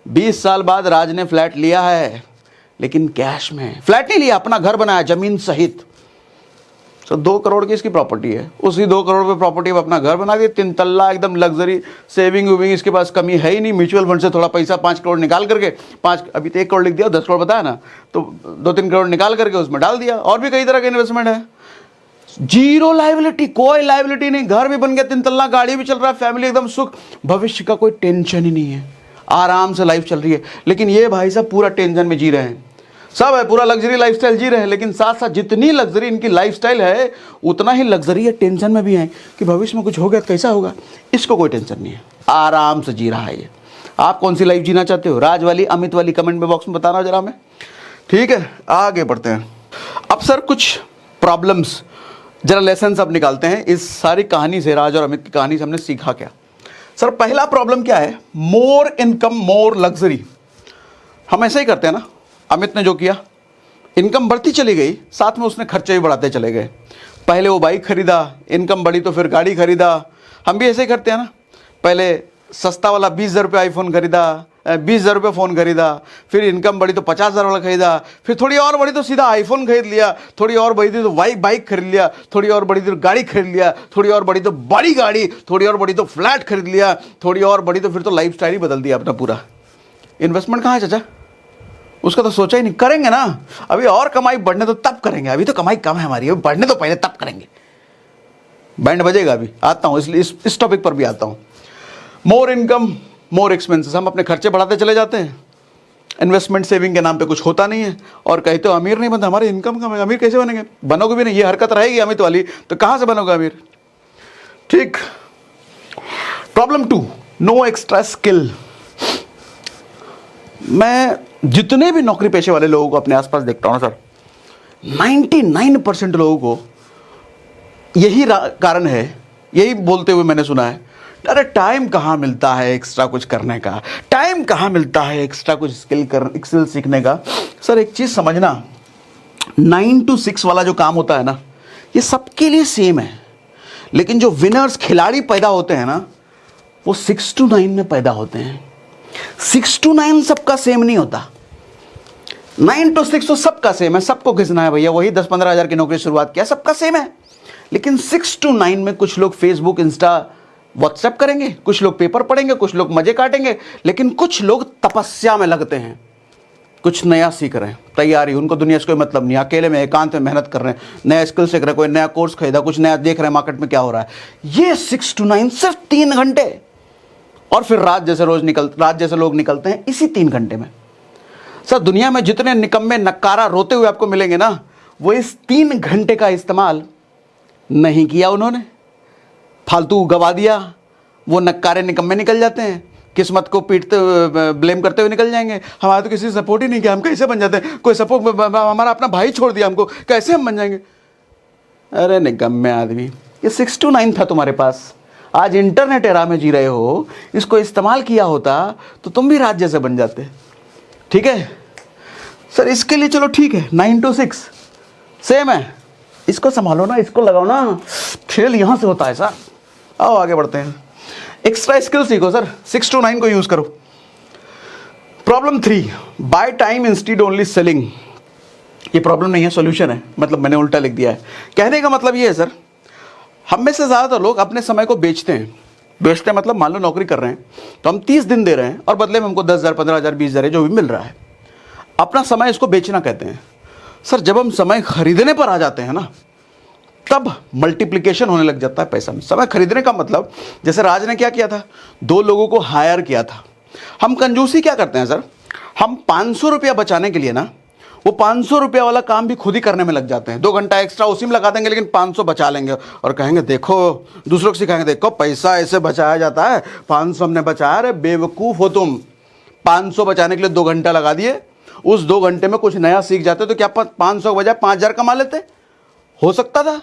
20 साल बाद राज ने फ्लैट लिया है, लेकिन कैश में। फ्लैट नहीं लिया, अपना घर बनाया जमीन सहित। तो 2 करोड़ की इसकी प्रॉपर्टी है, उसी 2 करोड़ पे प्रॉपर्टी में अपना घर बना दिया, 3 तल्ला एकदम लग्जरी। सेविंग वेविंग इसके पास कमी है ही नहीं, म्यूचुअल फंड से थोड़ा पैसा 5 करोड़ निकाल करके, 5 अभी तो 1 करोड़ लिख दिया, 10 करोड़ बताया ना, तो 2-3 करोड़ निकाल करके उसमें डाल दिया। और भी कई तरह का इन्वेस्टमेंट है। जीरो लाइबिलिटी, कोई लाइबिलिटी नहीं, घर भी बन गया 3 तल्ला, गाड़ी भी चल रहा है, फैमिली एकदम सुख, भविष्य का कोई टेंशन ही नहीं है, आराम से लाइफ चल रही है। लेकिन ये भाई साहब पूरा टेंशन में जी रहे हैं, सब है, पूरा लग्जरी लाइफस्टाइल जी रहे हैं, लेकिन साथ साथ जितनी लग्जरी इनकी लाइफस्टाइल है उतना ही लग्जरी है टेंशन में भी है कि भविष्य में कुछ हो गया तो कैसा होगा। इसको कोई टेंशन नहीं है, आराम से जी रहा है ये। आप कौन सी लाइफ जीना चाहते हो, राज वाली, अमित वाली? कमेंट में बॉक्स में बताना जरा हमें, ठीक है। आगे बढ़ते हैं। अब सर कुछ प्रॉब्लम्स, जरा लेसन अब निकालते हैं इस सारी कहानी से, राज और अमित की कहानी से हमने सीखा क्या। सर पहला प्रॉब्लम क्या है, मोर इनकम मोर लग्जरी। हम ऐसा ही करते हैं ना, अमित ने जो किया, इनकम बढ़ती चली गई, साथ में उसने खर्चे भी बढ़ाते चले गए। पहले वो बाइक खरीदा, इनकम बढ़ी तो फिर गाड़ी खरीदा। हम भी ऐसे ही करते हैं ना, पहले सस्ता वाला 20,000 रुपये आईफोन खरीदा, 20,000 रुपये फ़ोन खरीदा, फिर इनकम बढ़ी तो 50,000 वाला खरीदा, फिर थोड़ी और बढ़ी तो सीधा आईफोन खरीद लिया, थोड़ी और बढ़ी थी तो बाइक खरीद लिया, थोड़ी और बढ़ी तो गाड़ी खरीद लिया, थोड़ी और बढ़ी तो बड़ी गाड़ी, थोड़ी और बढ़ी तो फ्लैट खरीद लिया, थोड़ी और बढ़ी तो फिर तो लाइफ स्टाइल ही बदल दिया अपना पूरा। इन्वेस्टमेंट कहाँ है चाचा? उसका तो सोचा ही नहीं। करेंगे ना, अभी और कमाई बढ़ने तो तब करेंगे, अभी तो कमाई कम है हमारी, अभी बढ़ने तो पहले तब करेंगे। बैंड बजेगा, अभी आता हूँ, इसलिए इस टॉपिक पर भी आता हूँ। मोर इनकम मोर एक्सपेंसेस, हम अपने खर्चे बढ़ाते चले जाते हैं, इन्वेस्टमेंट सेविंग के नाम पे कुछ होता नहीं है, और कहते हो अमीर नहीं बनता, हमारी इनकम कम है, अमीर कैसे बनेंगे? बनोगे भी नहीं, ये हरकत रहेगी अमित वाली, तो कहाँ से बनोगे अमीर? ठीक। Problem 2, no extra skill. मैं जितने भी नौकरी पेशे वाले लोगों को अपने आसपास देखता हूँ ना सर, 99% लोगों को यही कारण है, यही बोलते हुए मैंने सुना है, अरे टाइम कहाँ मिलता है एक्स्ट्रा कुछ करने का, टाइम कहाँ मिलता है एक्स्ट्रा कुछ स्किल सीखने का। सर एक चीज़ समझना, 9 to 6 वाला जो काम होता है ना, ये सबके लिए सेम है, लेकिन जो विनर्स खिलाड़ी पैदा होते हैं ना, वो 6 to 9 में पैदा होते हैं। 6 to 9 सबका सेम नहीं होता, 9 to 6 तो सबका सेम है, सबको घिसना है भैया, वही 10-15 हज़ार की नौकरी शुरुआत किया, सबका सेम है। लेकिन 6 to 9 में कुछ लोग फेसबुक, इंस्टा, व्हाट्सएप करेंगे, कुछ लोग पेपर पढ़ेंगे, कुछ लोग मजे काटेंगे, लेकिन कुछ लोग तपस्या में लगते हैं, कुछ नया सीख रहे हैं, तैयारी, उनको दुनिया से कोई मतलब नहीं, अकेले में एकांत में मेहनत कर रहे हैं, नया स्किल सीख रहे हैं, कोई नया कोर्स खरीदा, कुछ नया देख रहे हैं मार्केट में क्या हो रहा है। ये 6 to 9 सिर्फ 3 घंटे, और फिर रात जैसे लोग निकलते हैं इसी 3 घंटे में। सर दुनिया में जितने निकम्मे नक्कारा रोते हुए आपको मिलेंगे ना, वो इस 3 घंटे का इस्तेमाल नहीं किया उन्होंने, फालतू गवा दिया, वो नक्कारे निकम्मे निकल जाते हैं, किस्मत को पीटते ब्लेम करते हुए निकल जाएंगे, हमारा तो किसी सपोर्ट ही नहीं किया, हम कैसे बन जाते हैं, कोई सपोर्ट, हमारा अपना भाई छोड़ दिया हमको, कैसे हम बन जाएंगे। अरे निकम्मे आदमी, ये 6 to 9 था तुम्हारे पास, आज इंटरनेट एरा में जी रहे हो, इसको इस्तेमाल किया होता तो तुम भी राज जैसे बन जाते। ठीक है सर, इसके लिए चलो ठीक है, 9 to 6 सेम है, इसको संभालो ना, इसको लगाओ ना, खेल यहाँ से होता है सर। आओ आगे बढ़ते हैं, एक्स्ट्रा स्किल सीखो सर, 6 to 9 को यूज करो। Problem 3, by time instead only selling. ये प्रॉब्लम नहीं है, सॉल्यूशन है, मतलब मैंने उल्टा लिख दिया है। कहने का मतलब ये है सर, हम में से ज़्यादातर लोग अपने समय को बेचते हैं, मतलब मान लो नौकरी कर रहे हैं तो हम 30 दिन दे रहे हैं और बदले में हमको 10,000, 15,000, 20,000 जो भी मिल रहा है, अपना समय इसको बेचना कहते हैं। सर जब हम समय खरीदने पर आ जाते हैं ना, तब मल्टीप्लिकेशन होने लग जाता है पैसा में। समय खरीदने का मतलब, जैसे राज ने क्या किया था, 2 लोगों को हायर किया था। हम कंजूसी क्या करते हैं सर, हम 500 रुपया बचाने के लिए ना, वो 500 रुपया वाला काम भी खुद ही करने में लग जाते हैं, 2 घंटा एक्स्ट्रा उसी में लगा देंगे, लेकिन 500 बचा लेंगे और कहेंगे देखो, दूसरों को सिखाएंगे, देखो पैसा ऐसे बचाया जाता है, 500 हमने बचाया। अरे बेवकूफ़ हो तुम, 500 बचाने के लिए 2 घंटा लगा दिए, उस 2 घंटे में कुछ नया सीख जाते तो क्या 500 के बजाय 5,000 कमा लेते? हो सकता था।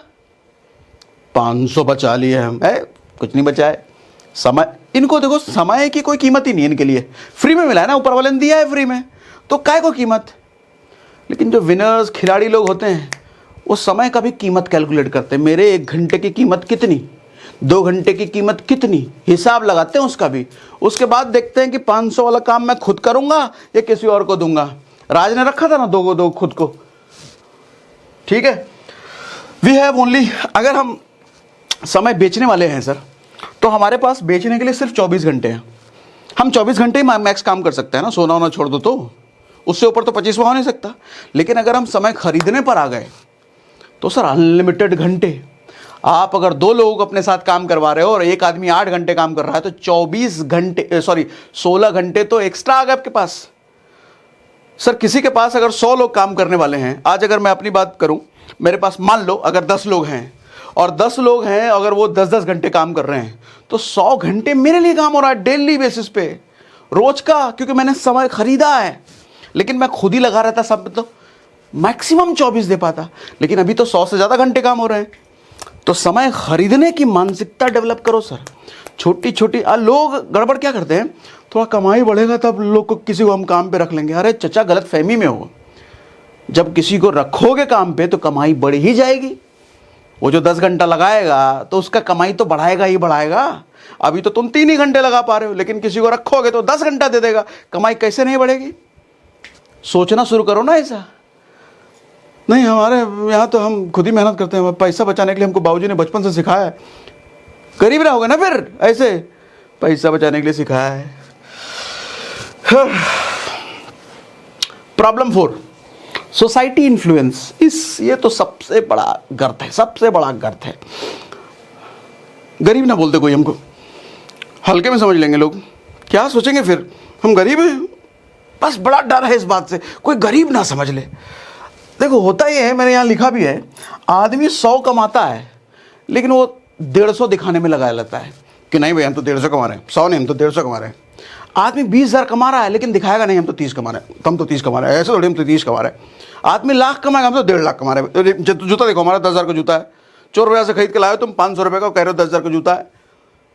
500 बचा लिए हम, कुछ नहीं बचाए। समय, इनको देखो समय की कोई कीमत ही नहीं है इनके लिए, फ्री में मिला है ना, ऊपर वाले ने दिया है फ्री में, तो काय को कीमत। लेकिन जो विनर्स खिलाड़ी लोग होते हैं, वो समय का भी कीमत कैलकुलेट करते हैं, मेरे 1 घंटे की कीमत कितनी, 2 घंटे की कीमत कितनी, हिसाब लगाते हैं उसका भी। उसके बाद देखते हैं कि 500 वाला काम मैं खुद करूंगा या किसी और को दूंगा। राज ने रखा था ना 2 खुद को, ठीक है। वी हैव ओनली, अगर हम समय बेचने वाले हैं सर, तो हमारे पास बेचने के लिए सिर्फ 24 घंटे हैं। हम 24 घंटे ही मैक्स काम कर सकते हैं ना, सोना वोना छोड़ दो तो, उससे ऊपर तो 25वां हो नहीं सकता। लेकिन अगर हम समय खरीदने पर आ गए तो सर अनलिमिटेड घंटे। आप अगर 2 लोगों को अपने साथ काम करवा रहे हो और एक आदमी 8 घंटे काम कर रहा है, तो 16 घंटे तो एक्स्ट्रा आ गए आपके पास। सर किसी के पास अगर 100 लोग काम करने वाले हैं, आज अगर मैं अपनी बात करूं, मेरे पास मान लो अगर 10 लोग हैं और 10 लोग हैं, अगर वो 10-10 घंटे काम कर रहे हैं, तो 100 घंटे मेरे लिए काम हो रहा है डेली बेसिस पे, रोज का, क्योंकि मैंने समय खरीदा है। लेकिन मैं खुद ही लगा रहता सब, तो मैक्सिमम 24 दे पाता, लेकिन अभी तो 100 से ज़्यादा घंटे काम हो रहे हैं। तो समय खरीदने की मानसिकता डेवलप करो सर। छोटी छोटी लोग गड़बड़ क्या करते हैं, थोड़ा कमाई बढ़ेगा तब लोग को, किसी को हम काम पे रख लेंगे। अरे चचा गलत फहमी में हो, जब किसी को रखोगे काम पे तो कमाई बढ़ ही जाएगी। वो जो 10 घंटा लगाएगा तो उसका कमाई तो बढ़ाएगा ही बढ़ाएगा। अभी तो तुम 3 ही घंटे लगा पा रहे हो, लेकिन किसी को रखोगे तो 10 घंटा दे देगा, कमाई कैसे नहीं बढ़ेगी। सोचना शुरू करो ना ऐसा। नहीं हमारे यहाँ तो हम खुद ही मेहनत करते हैं, पैसा बचाने के लिए हमको बाबूजी ने बचपन से सिखाया है। गरीब रहोगे ना फिर, ऐसे पैसा बचाने के लिए सिखाया है। Problem 4, society influence. ये तो सबसे बड़ा गर्त है, सबसे बड़ा गर्त है। गरीब ना बोलते कोई हमको, हल्के में समझ लेंगे लोग, क्या सोचेंगे फिर हम गरीब हैं। बस बड़ा डर है इस बात से, कोई गरीब ना समझ ले। देखो होता ही है, मैंने यहाँ लिखा भी है, आदमी 100 कमाता है लेकिन वो 150 दिखाने में लगाया रहता है कि नहीं भाई हम तो 150 कमा रहे हैं, 100 नहीं हम तो 150 कमा रहे हैं। आदमी 20,000 कमा रहा है लेकिन दिखाएगा नहीं हम तो 30 कमा रहे हैं, हम तो 30 कमा रहे हैं, ऐसे थोड़ी हम तो 30 कमा रहे हैं। आदमी लाख कमाएगा, हम तो 1.5 लाख कमा रहे हैं। जूता देखो, हमारा 10,000 का जूता है, चोर बाजार से खरीद के लाए तुम 500 रुपये का, कह रहे हो 10,000 का जूता है,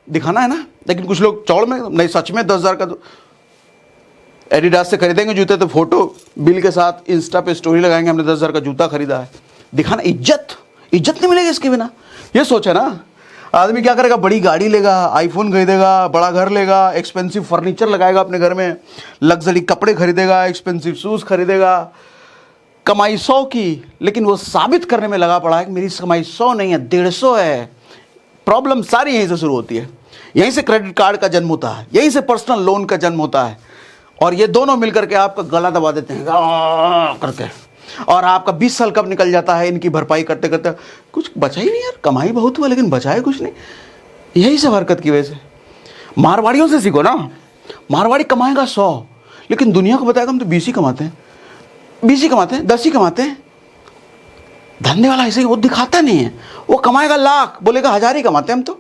दिखाना है ना। लेकिन कुछ लोग चौड़ में, नहीं सच में 10,000 का एडिडास से खरीदेंगे जूते तो फोटो बिल के साथ इंस्टा पे स्टोरी लगाएंगे, हमने 10,000 का जूता खरीदा है, दिखाना। इज्जत नहीं मिलेगी इसके बिना। ये सोचे ना, आदमी क्या करेगा, बड़ी गाड़ी लेगा, आईफोन खरीदेगा, बड़ा घर लेगा, एक्सपेंसिव फर्नीचर लगाएगा अपने घर में, लग्जरी कपड़े खरीदेगा, एक्सपेंसिव शूज खरीदेगा, कमाई 100 की, लेकिन वो साबित करने में लगा पड़ा है कि मेरी कमाई 100 नहीं है, 150 है। प्रॉब्लम सारी यहीं से शुरू होती है, यहीं से क्रेडिट कार्ड का जन्म होता है, यहीं से पर्सनल लोन का जन्म होता है, और ये दोनों मिलकर के आपका गला दबा देते हैं करके, और आपका 20 साल कब निकल जाता है इनकी भरपाई करते करते। कुछ बचा ही नहीं यार, कमाई बहुत हुआ लेकिन बचा है कुछ नहीं, यही सब हरकत की वजह से। मारवाड़ियों से सीखो ना, मारवाड़ी कमाएगा 100, लेकिन दुनिया को बताएगा हम तो 20 ही कमाते हैं, 20 ही कमाते हैं, 10 ही कमाते हैं। धंधे वाला ऐसे ही, वो दिखाता नहीं है, वो कमाएगा लाख, बोलेगा 1000 ही कमाते हैं हम तो।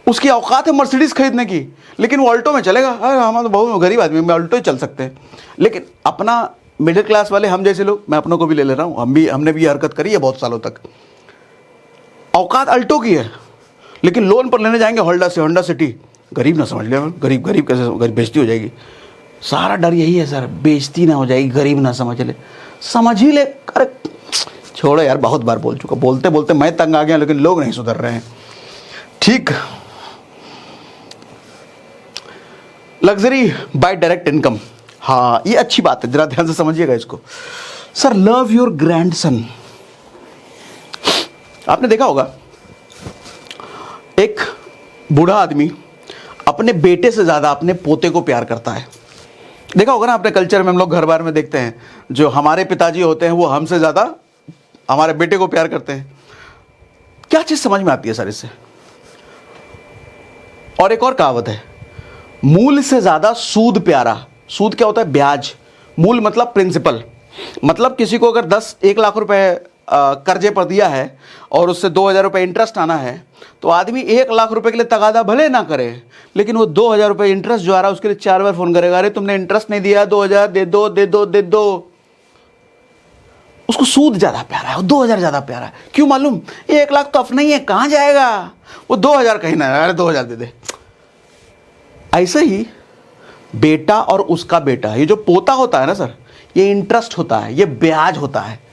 उसकी औकात है मर्सिडीज खरीदने की, लेकिन वो ऑल्टो में चलेगा। अरे हम तो बहुत गरीब आदमी, में ऑल्टो ही चल सकते हैं। लेकिन अपना मिडिल क्लास वाले, हम जैसे लोग, मैं अपनों को भी ले रहा हूँ, हमने भी हरकत करी है बहुत सालों तक। औकात अल्टो की है, लेकिन लोन पर लेने जाएंगे होंडा सिटी, गरीब ना समझ लिया, गरीब कैसे, गरीब बेइज्जती हो जाएगी। सारा डर यही है सर, बेइज्जती ना हो जाएगी, गरीब ना समझ ले, समझ ही ले। अरे छोड़ो यार, बहुत बार बोल चुका, बोलते बोलते मैं तंग आ गया, लेकिन लोग नहीं सुधर रहे हैं। ठीक, लग्जरी बाय डायरेक्ट इनकम, हाँ ये अच्छी बात है, जरा ध्यान से समझिएगा इसको। सर लव योर ग्रैंडसन, आपने देखा होगा एक बूढ़ा आदमी अपने बेटे से ज्यादा अपने पोते को प्यार करता है। देखा होगा ना अपने कल्चर में, हम लोग घर बार में देखते हैं, जो हमारे पिताजी होते हैं वो हमसे ज्यादा हमारे बेटे को प्यार करते हैं। क्या चीज समझ में आती है सर इससे? और एक और कहावत है, मूल से ज्यादा सूद प्यारा। सूद क्या होता है? ब्याज। मूल मतलब प्रिंसिपल, मतलब किसी को अगर 1 लाख रुपए कर्जे पर दिया है और उससे 2,000 रुपये इंटरेस्ट आना है, तो आदमी 1 लाख रुपए के लिए तगादा भले ना करे, लेकिन वो 2,000 रुपये इंटरेस्ट जो आ रहा है उसके लिए 4 बार फोन करेगा, अरे तुमने इंटरेस्ट नहीं दिया, 2,000 दे दो दे दो दे दो। उसको सूद ज्यादा प्यारा है, वो 2,000 ज्यादा प्यारा है। क्यों मालूम? 1 लाख तो अपना ही है, कहां जाएगा वो, 2,000 कहीं ना, अरे 2,000 दे दे। ऐसे ही बेटा और उसका बेटा, ये जो पोता होता है ना सर, ये इंटरेस्ट होता है, ये ब्याज होता है।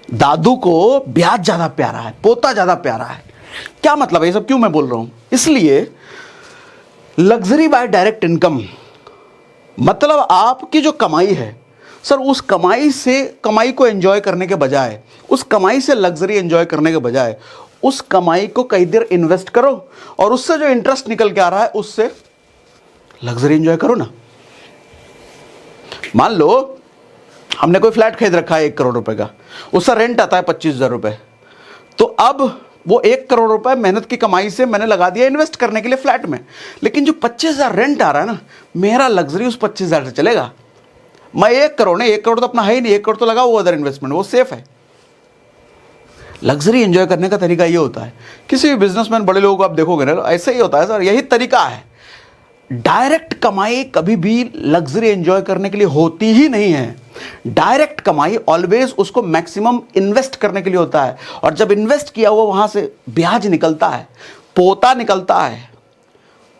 दादू को ब्याज ज्यादा प्यारा है, पोता ज्यादा प्यारा है। क्या मतलब है ये सब, क्यों मैं बोल रहा हूं? इसलिए लग्जरी बाय डायरेक्ट इनकम मतलब आपकी जो कमाई है सर, उस कमाई से, कमाई को एंजॉय करने के बजाय, उस कमाई से लग्जरी एंजॉय करने के बजाय, उस कमाई को कई देर इन्वेस्ट करो और उससे जो इंटरेस्ट निकल के आ रहा है उससे लग्जरी एंजॉय करो ना। मान लो हमने कोई फ्लैट खरीद रखा है 1 करोड़ रुपए का, उसका रेंट आता है 25,000 रुपए, तो अब वो 1 करोड़ रुपए मेहनत की कमाई से मैंने लगा दिया इन्वेस्ट करने के लिए फ्लैट में, लेकिन जो 25,000 रेंट आ रहा है ना, मेरा लग्जरी उस 25,000 से चलेगा। मैं 1 करोड़ नहीं, 1 करोड़ तो अपना है ही नहीं, 1 करोड़ तो लगा हुआ अदर इन्वेस्टमेंट, वो सेफ है। लग्जरी एंजॉय करने का तरीका ये होता है। किसी भी बिजनेसमैन, बड़े लोगों को आप देखोगे ना, ऐसा ही होता है सर, यही तरीका है। डायरेक्ट कमाई कभी भी लग्जरी एंजॉय करने के लिए होती ही नहीं है। डायरेक्ट कमाई ऑलवेज उसको मैक्सिमम इन्वेस्ट करने के लिए होता है, और जब इन्वेस्ट किया हुआ वहां से ब्याज निकलता है, पोता निकलता है,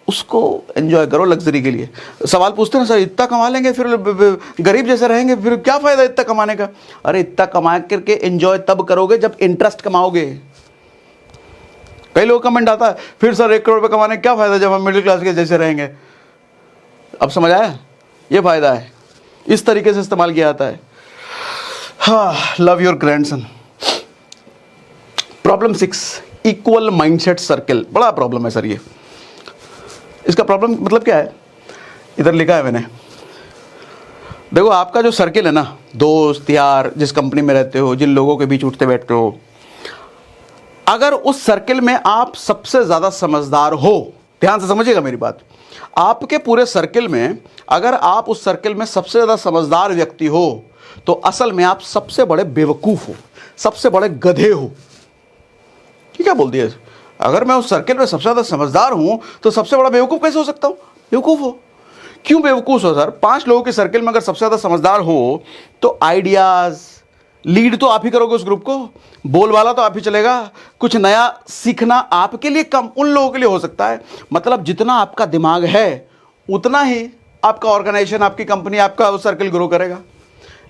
उसको एंजॉय करो लग्जरी के लिए। सवाल पूछते हैं सर, इतना कमा लेंगे फिर गरीब जैसे रहेंगे, फिर क्या फायदा इतना कमाने का? अरे इतना कमा करके एंजॉय तब करोगे जब इंटरेस्ट कमाओगे। कई लोग कमेंट आता है, फिर सर 1 करोड़ रुपए कमाने का क्या फायदा जब हम मिडिल क्लास के जैसे रहेंगे? अब समझ आया? ये फायदा है, इस तरीके से इस्तेमाल किया जाता है। हाँ, love your grandson. Problem 6, equal mindset circle. बड़ा प्रॉब्लम है सर ये। इसका प्रॉब्लम मतलब क्या है? इधर लिखा है मैंने, देखो आपका जो सर्किल है ना, दोस्त यार, जिस कंपनी में रहते हो, जिन लोगों के बीच उठते बैठते हो, अगर उस सर्किल में आप सबसे ज्यादा समझदार हो, ध्यान से समझिएगा मेरी बात, आपके पूरे सर्किल में अगर आप उस सर्किल में सबसे ज्यादा समझदार व्यक्ति हो, तो असल में आप सबसे बड़े बेवकूफ हो, सबसे बड़े गधे हो। क्या बोल दिया? अगर मैं उस सर्किल में सबसे ज्यादा समझदार हूं तो सबसे बड़ा बेवकूफ कैसे हो सकता हूं? बेवकूफ हो। क्यों बेवकूफ़ हो सर? 5 लोगों के सर्कल में अगर सबसे ज़्यादा समझदार हो तो आइडियाज़ लीड तो आप ही करोगे उस ग्रुप को, बोलवाला तो आप ही चलेगा, कुछ नया सीखना आपके लिए कम उन लोगों के लिए हो सकता है। मतलब जितना आपका दिमाग है उतना ही आपका ऑर्गेनाइजेशन, आपकी कंपनी, आपका सर्कल ग्रो करेगा।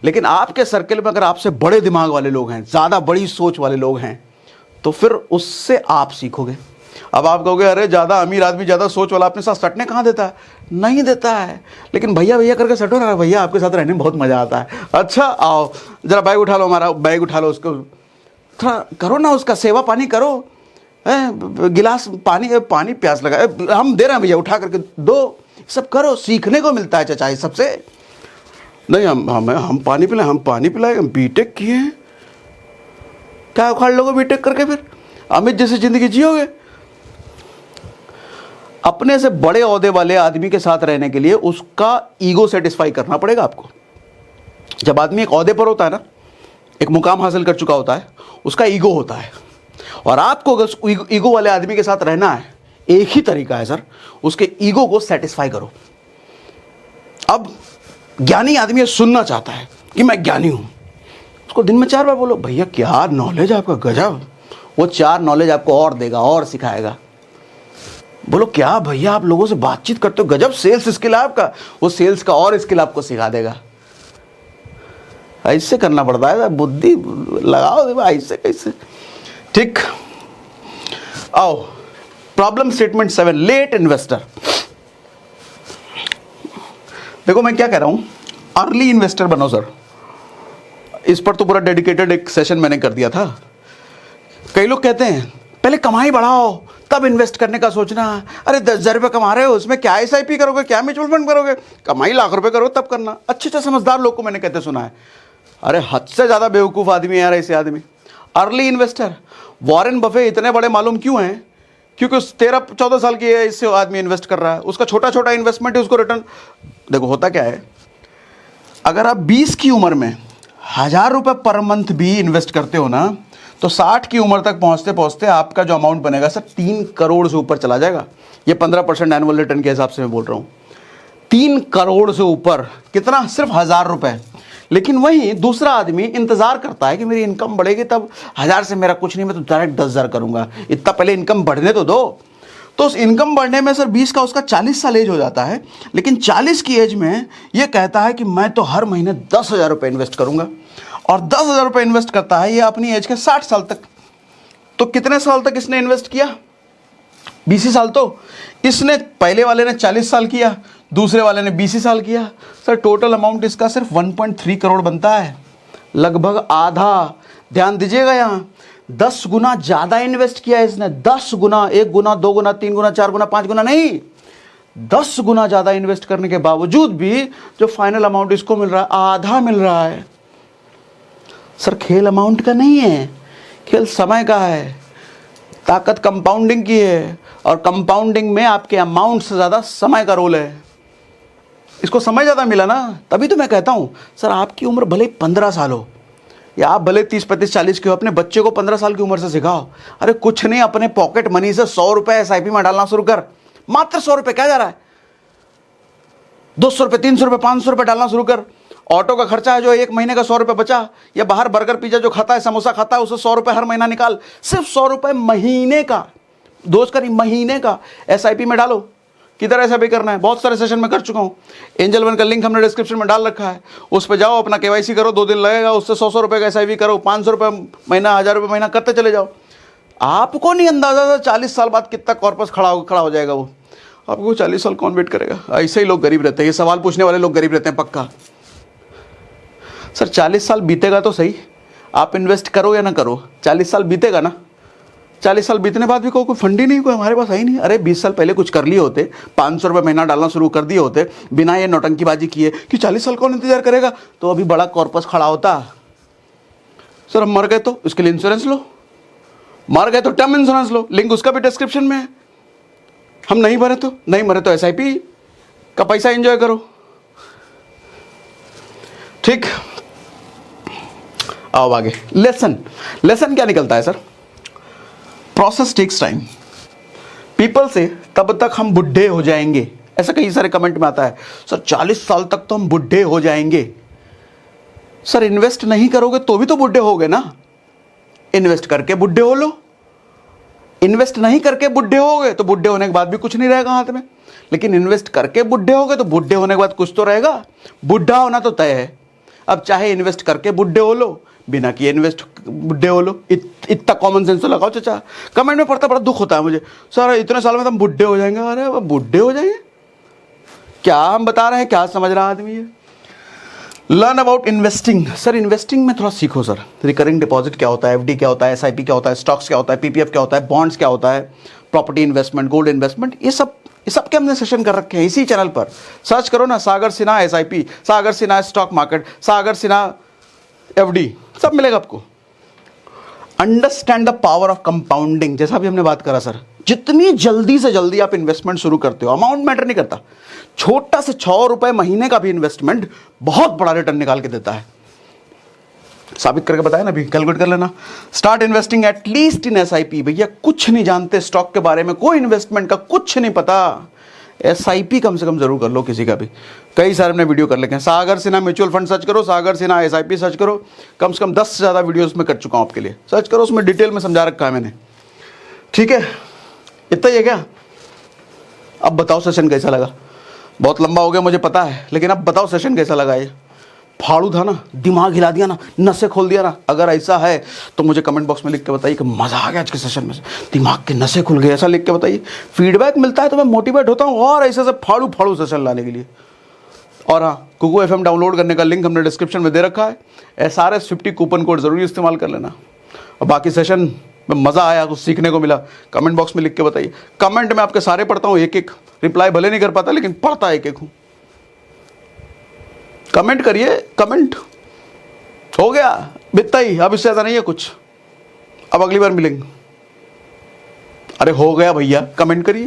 लेकिन आपके सर्कल में अगर आपसे बड़े दिमाग वाले लोग हैं, ज़्यादा बड़ी सोच वाले लोग हैं, तो फिर उससे आप सीखोगे। अब आप कहोगे अरे ज़्यादा अमीर आदमी, ज़्यादा सोच वाला अपने साथ सटने कहाँ देता है? नहीं देता है, लेकिन भैया भैया करके सटो ना, भैया आपके साथ रहने में बहुत मज़ा आता है। अच्छा आओ ज़रा बैग उठा लो, हमारा बैग उठा लो, उसको थोड़ा करो ना, उसका सेवा पानी करो, गिलास पानी प्यास लगा हम दे रहे हैं भैया, उठा करके दो, सब करो, सीखने को मिलता है चाचा सबसे। नहीं हम पानी पिलाए, हम पानी पिलाए, हम बीटेक किए हैं, क्या उखाड़ लोगे बीटेक करके? फिर अमित जैसी ज़िंदगी जियोगे? अपने से बड़े ओहदे वाले आदमी के साथ रहने के लिए उसका ईगो सेटिस्फाई करना पड़ेगा आपको। जब आदमी एक ओहदे पर होता है ना, एक मुकाम हासिल कर चुका होता है, उसका ईगो होता है, और आपको अगर ईगो वाले आदमी के साथ रहना है, एक ही तरीका है सर, उसके ईगो को सेटिस्फाई करो। अब ज्ञानी आदमी सुनना चाहता है कि मैं ज्ञानी हूं, उसको दिन में 4 बार बोलो भैया क्या नॉलेज है आपका, गजब। वो 4 नॉलेज आपको और देगा और सिखाएगा। बोलो क्या भैया आप लोगों से बातचीत करते हो, गजब सेल्स स्किल है आपका, वो सेल्स का और स्किल आपको सिखा देगा। ऐसे करना पड़ता है, बुद्धि लगाओ ऐसे कैसे। ठीक, आओ प्रॉब्लम स्टेटमेंट 7, लेट इन्वेस्टर। देखो मैं क्या कह रहा हूं, अर्ली इन्वेस्टर बनो सर। इस पर तो पूरा डेडिकेटेड एक सेशन मैंने कर दिया था। कई लोग कहते हैं पहले कमाई बढ़ाओ तब इन्वेस्ट करने का सोचना। अरे 10,000 रुपये कमा रहे हो, उसमें क्या SIP करोगे, क्या म्यूचुअल फंड करोगे? कमाई लाख रुपए करो तब करना। अच्छे समझदार लोग को मैंने कहते सुना है। अरे हद से ज़्यादा बेवकूफ़ आदमी है यार ऐसे आदमी। अर्ली इन्वेस्टर, वॉरेन बफे इतने बड़े मालूम क्यों हैं? क्योंकि उस 13-14 साल की एज से आदमी इन्वेस्ट कर रहा है, उसका छोटा छोटा इन्वेस्टमेंट है, उसको रिटर्न। देखो होता क्या है, अगर आप 20 की उम्र में 1,000 रुपये पर मंथ भी इन्वेस्ट करते हो ना, तो 60 की उम्र तक पहुंचते पहुंचते आपका जो अमाउंट बनेगा सर 3 करोड़ से ऊपर चला जाएगा। ये 15% एनुअल रिटर्न के हिसाब से मैं बोल रहा हूँ। 3 करोड़ से ऊपर, कितना? सिर्फ 1,000 रुपये। लेकिन वहीं दूसरा आदमी इंतजार करता है कि मेरी इनकम बढ़ेगी तब 1,000 से मेरा कुछ नहीं, मैं तो डायरेक्ट 10,000 करूंगा, इतना पहले इनकम बढ़ने तो दो। तो उस इनकम बढ़ने में सर 20 का उसका 40 साल एज हो जाता है, लेकिन 40 की एज में ये कहता है कि मैं तो हर महीने 10,000 रुपये इन्वेस्ट करूंगा, और 10,000 रुपये इन्वेस्ट करता है ये अपनी एज के 60 साल तक। तो कितने साल तक इसने इन्वेस्ट किया? 20 साल। तो इसने पहले वाले ने 40 साल किया, दूसरे वाले ने 20 साल किया। सर टोटल अमाउंट इसका सिर्फ 1.3 करोड़ बनता है, लगभग आधा। ध्यान दीजिएगा, यहाँ 10 गुना ज़्यादा इन्वेस्ट किया इसने। 10 गुना, 1 गुना, 2 गुना, 3 गुना, 4 गुना, 5 गुना नहीं, 10 गुना ज़्यादा इन्वेस्ट करने के बावजूद भी जो फाइनल अमाउंट इसको मिल रहा है, आधा मिल रहा है। सर खेल अमाउंट का नहीं है, खेल समय का है। ताकत कंपाउंडिंग की है, और कंपाउंडिंग में आपके अमाउंट से ज़्यादा समय का रोल है। इसको समय ज़्यादा मिला ना, तभी तो मैं कहता हूँ सर आपकी उम्र भले 15 साल हो, या आप भले 30, 35, 40 के हो, अपने बच्चे को 15 साल की उम्र से सिखाओ। अरे कुछ नहीं, अपने पॉकेट मनी से 100 रुपये SIP में डालना शुरू कर। मात्र 100 रुपये, क्या जा रहा है? 200 रुपये, 300 रुपये, 500 रुपये डालना शुरू कर। ऑटो का खर्चा है जो 1 महीने का 100 रुपये बचा, या बाहर बर्गर पिज्जा जो खाता है, समोसा खाता है, उसे 100 रुपये हर महीना निकाल। सिर्फ 100 रुपये महीने का, दोस्त करी महीने का SIP में डालो। किधर SIP करना है? बहुत सारे सेशन में कर चुका हूँ। एंजल वन का लिंक हमने डिस्क्रिप्शन में डाल रखा है, उस पर जाओ, अपना KYC करो, 2 दिन लगेगा, उससे 100 रुपये का SIP करो, 500 रुपये महीना, 1,000 रुपये महीना करते चले जाओ। आपको नहीं अंदाजा था 40 साल बाद कितना कॉर्पस खड़ा हो जाएगा। वो आपको 40 साल कौन वेट करेगा? ऐसे ही लोग गरीब रहते हैं, ये सवाल पूछने वाले लोग गरीब रहते हैं पक्का। सर 40 साल बीतेगा तो सही, आप इन्वेस्ट करो या ना करो, 40 साल बीतेगा ना। 40 साल बीतने बाद भी कोई फंड ही नहीं, कोई हमारे पास है ही नहीं। अरे 20 साल पहले कुछ कर लिए होते, 500 रुपये महीना डालना शुरू कर दिए होते, बिना ये नौटंकीबाजी किए कि 40 साल कौन इंतजार करेगा, तो अभी बड़ा कॉर्पस खड़ा होता। सर हम मर गए तो इसके लिए इंश्योरेंस लो, मर गए तो टर्म इंश्योरेंस लो, लिंक उसका भी डिस्क्रिप्शन में है। हम नहीं मरे तो SIP का पैसा एंजॉय करो। ठीक, आओ आगे। लेसन क्या निकलता है sir? Process takes time. People से तब तक हम बुढ़े हो जाएंगे, ऐसा कई सारे कमेंट में आता है, सर 40 साल तक तो हम बुढ़े हो जाएंगे। सर इन्वेस्ट नहीं करोगे तो भी तो बुढ़े होगे ना, इन्वेस्ट करके बुढ़े हो लो। इन्वेस्ट नहीं करके बुढ़े होगे तो बुढ़े होने के बाद भी कुछ नहीं रहेगा हाथ में, लेकिन इन्वेस्ट करके बुढ़े होगे तो बुढ़े होने के बाद कुछ तो रहेगा। बुढ़ा होना तो तय है। अब चाहे इन्वेस्ट करके बुढ़े हो लो, बिना किए इन्वेस्ट बुढ़े हो लो, इतना कॉमन सेंस तो लगाओ चाचा। कमेंट में पढ़ता बड़ा दुख होता है मुझे, सर इतने साल में तो हम बुढ़े हो जाएंगे। अरे अब बुढ़े हो जाएंगे, क्या हम बता रहे हैं, क्या समझ रहा आदमी है। Learn about investing. Sir investing में थोड़ा सीखो सर। रिकरिंग डिपॉजिट क्या होता है, एफडी क्या होता है, एसआईपी क्या होता है, स्टॉक्स क्या होता है, पीपीएफ क्या होता है, बॉन्ड्स क्या होता है, प्रॉपर्टी इन्वेस्टमेंट, गोल्ड इन्वेस्टमेंट, ये सब के हमने सेशन कर रखे हैं इसी चैनल पर। सर्च करो ना, सागर सिन्हा एसआईपी, सागर सिन्हा स्टॉक मार्केट, सागर सिन्हा एफडी, सब मिलेगा आपको। Understand the power of compounding, जैसा भी हमने बात करा सर, जितनी जल्दी से जल्दी आप इन्वेस्टमेंट शुरू करते हो, अमाउंट मैटर नहीं करता, छोटा से 6 रुपए महीने का भी इन्वेस्टमेंट बहुत बड़ा रिटर्न निकाल के देता है। साबित करके बताया ना, अभी कैलकुलेट कर लेना। Start investing at least in SIP. भैया कुछ नहीं जानते स्टॉक के बारे में, कोई इन्वेस्टमेंट का कुछ नहीं पता, एसआईपी कम से कम जरूर कर लो किसी का भी। कई सारे हमने वीडियो कर लेके हैं, सागर सिन्हा म्यूचुअल फंड सर्च करो, सागर सिन्हा एसआईपी सर्च करो, कम से कम 10 से ज़्यादा वीडियोस में कर चुका हूँ आपके लिए, सर्च करो, उसमें डिटेल में समझा रखा है मैंने। ठीक है, इतना ही है क्या? अब बताओ सेशन कैसा लगा। बहुत लंबा हो गया मुझे पता है, लेकिन अब बताओ सेशन कैसा लगा। ये फाड़ू था ना, दिमाग हिला दिया ना, नसें खोल दिया ना। अगर ऐसा है तो मुझे कमेंट बॉक्स में लिख के बताइए कि मज़ा आ गया आज के सेशन में, दिमाग के नसें खुल गए, ऐसा लिख के बताइए। फीडबैक मिलता है तो मैं मोटिवेट होता हूँ और ऐसे से फाड़ू फाड़ू सेशन लाने के लिए। और हाँ, कुकू FM डाउनलोड करने का लिंक हमने डिस्क्रिप्शन में दे रखा है। SRS 50 कूपन कोड ज़रूर इस्तेमाल कर लेना। और बाकी सेशन में मज़ा आया, कुछ सीखने को मिला, कमेंट बॉक्स में लिख के बताइए। कमेंट में आपके सारे पढ़ता हूँ, एक एक रिप्लाई भले नहीं कर पाता, लेकिन पढ़ता एक एक हूँ। कमेंट करिए, कमेंट हो गया बितना ही, अब इससे ज़्यादा नहीं है कुछ। अब अगली बार मिलेंगे। अरे हो गया भैया, कमेंट करिए।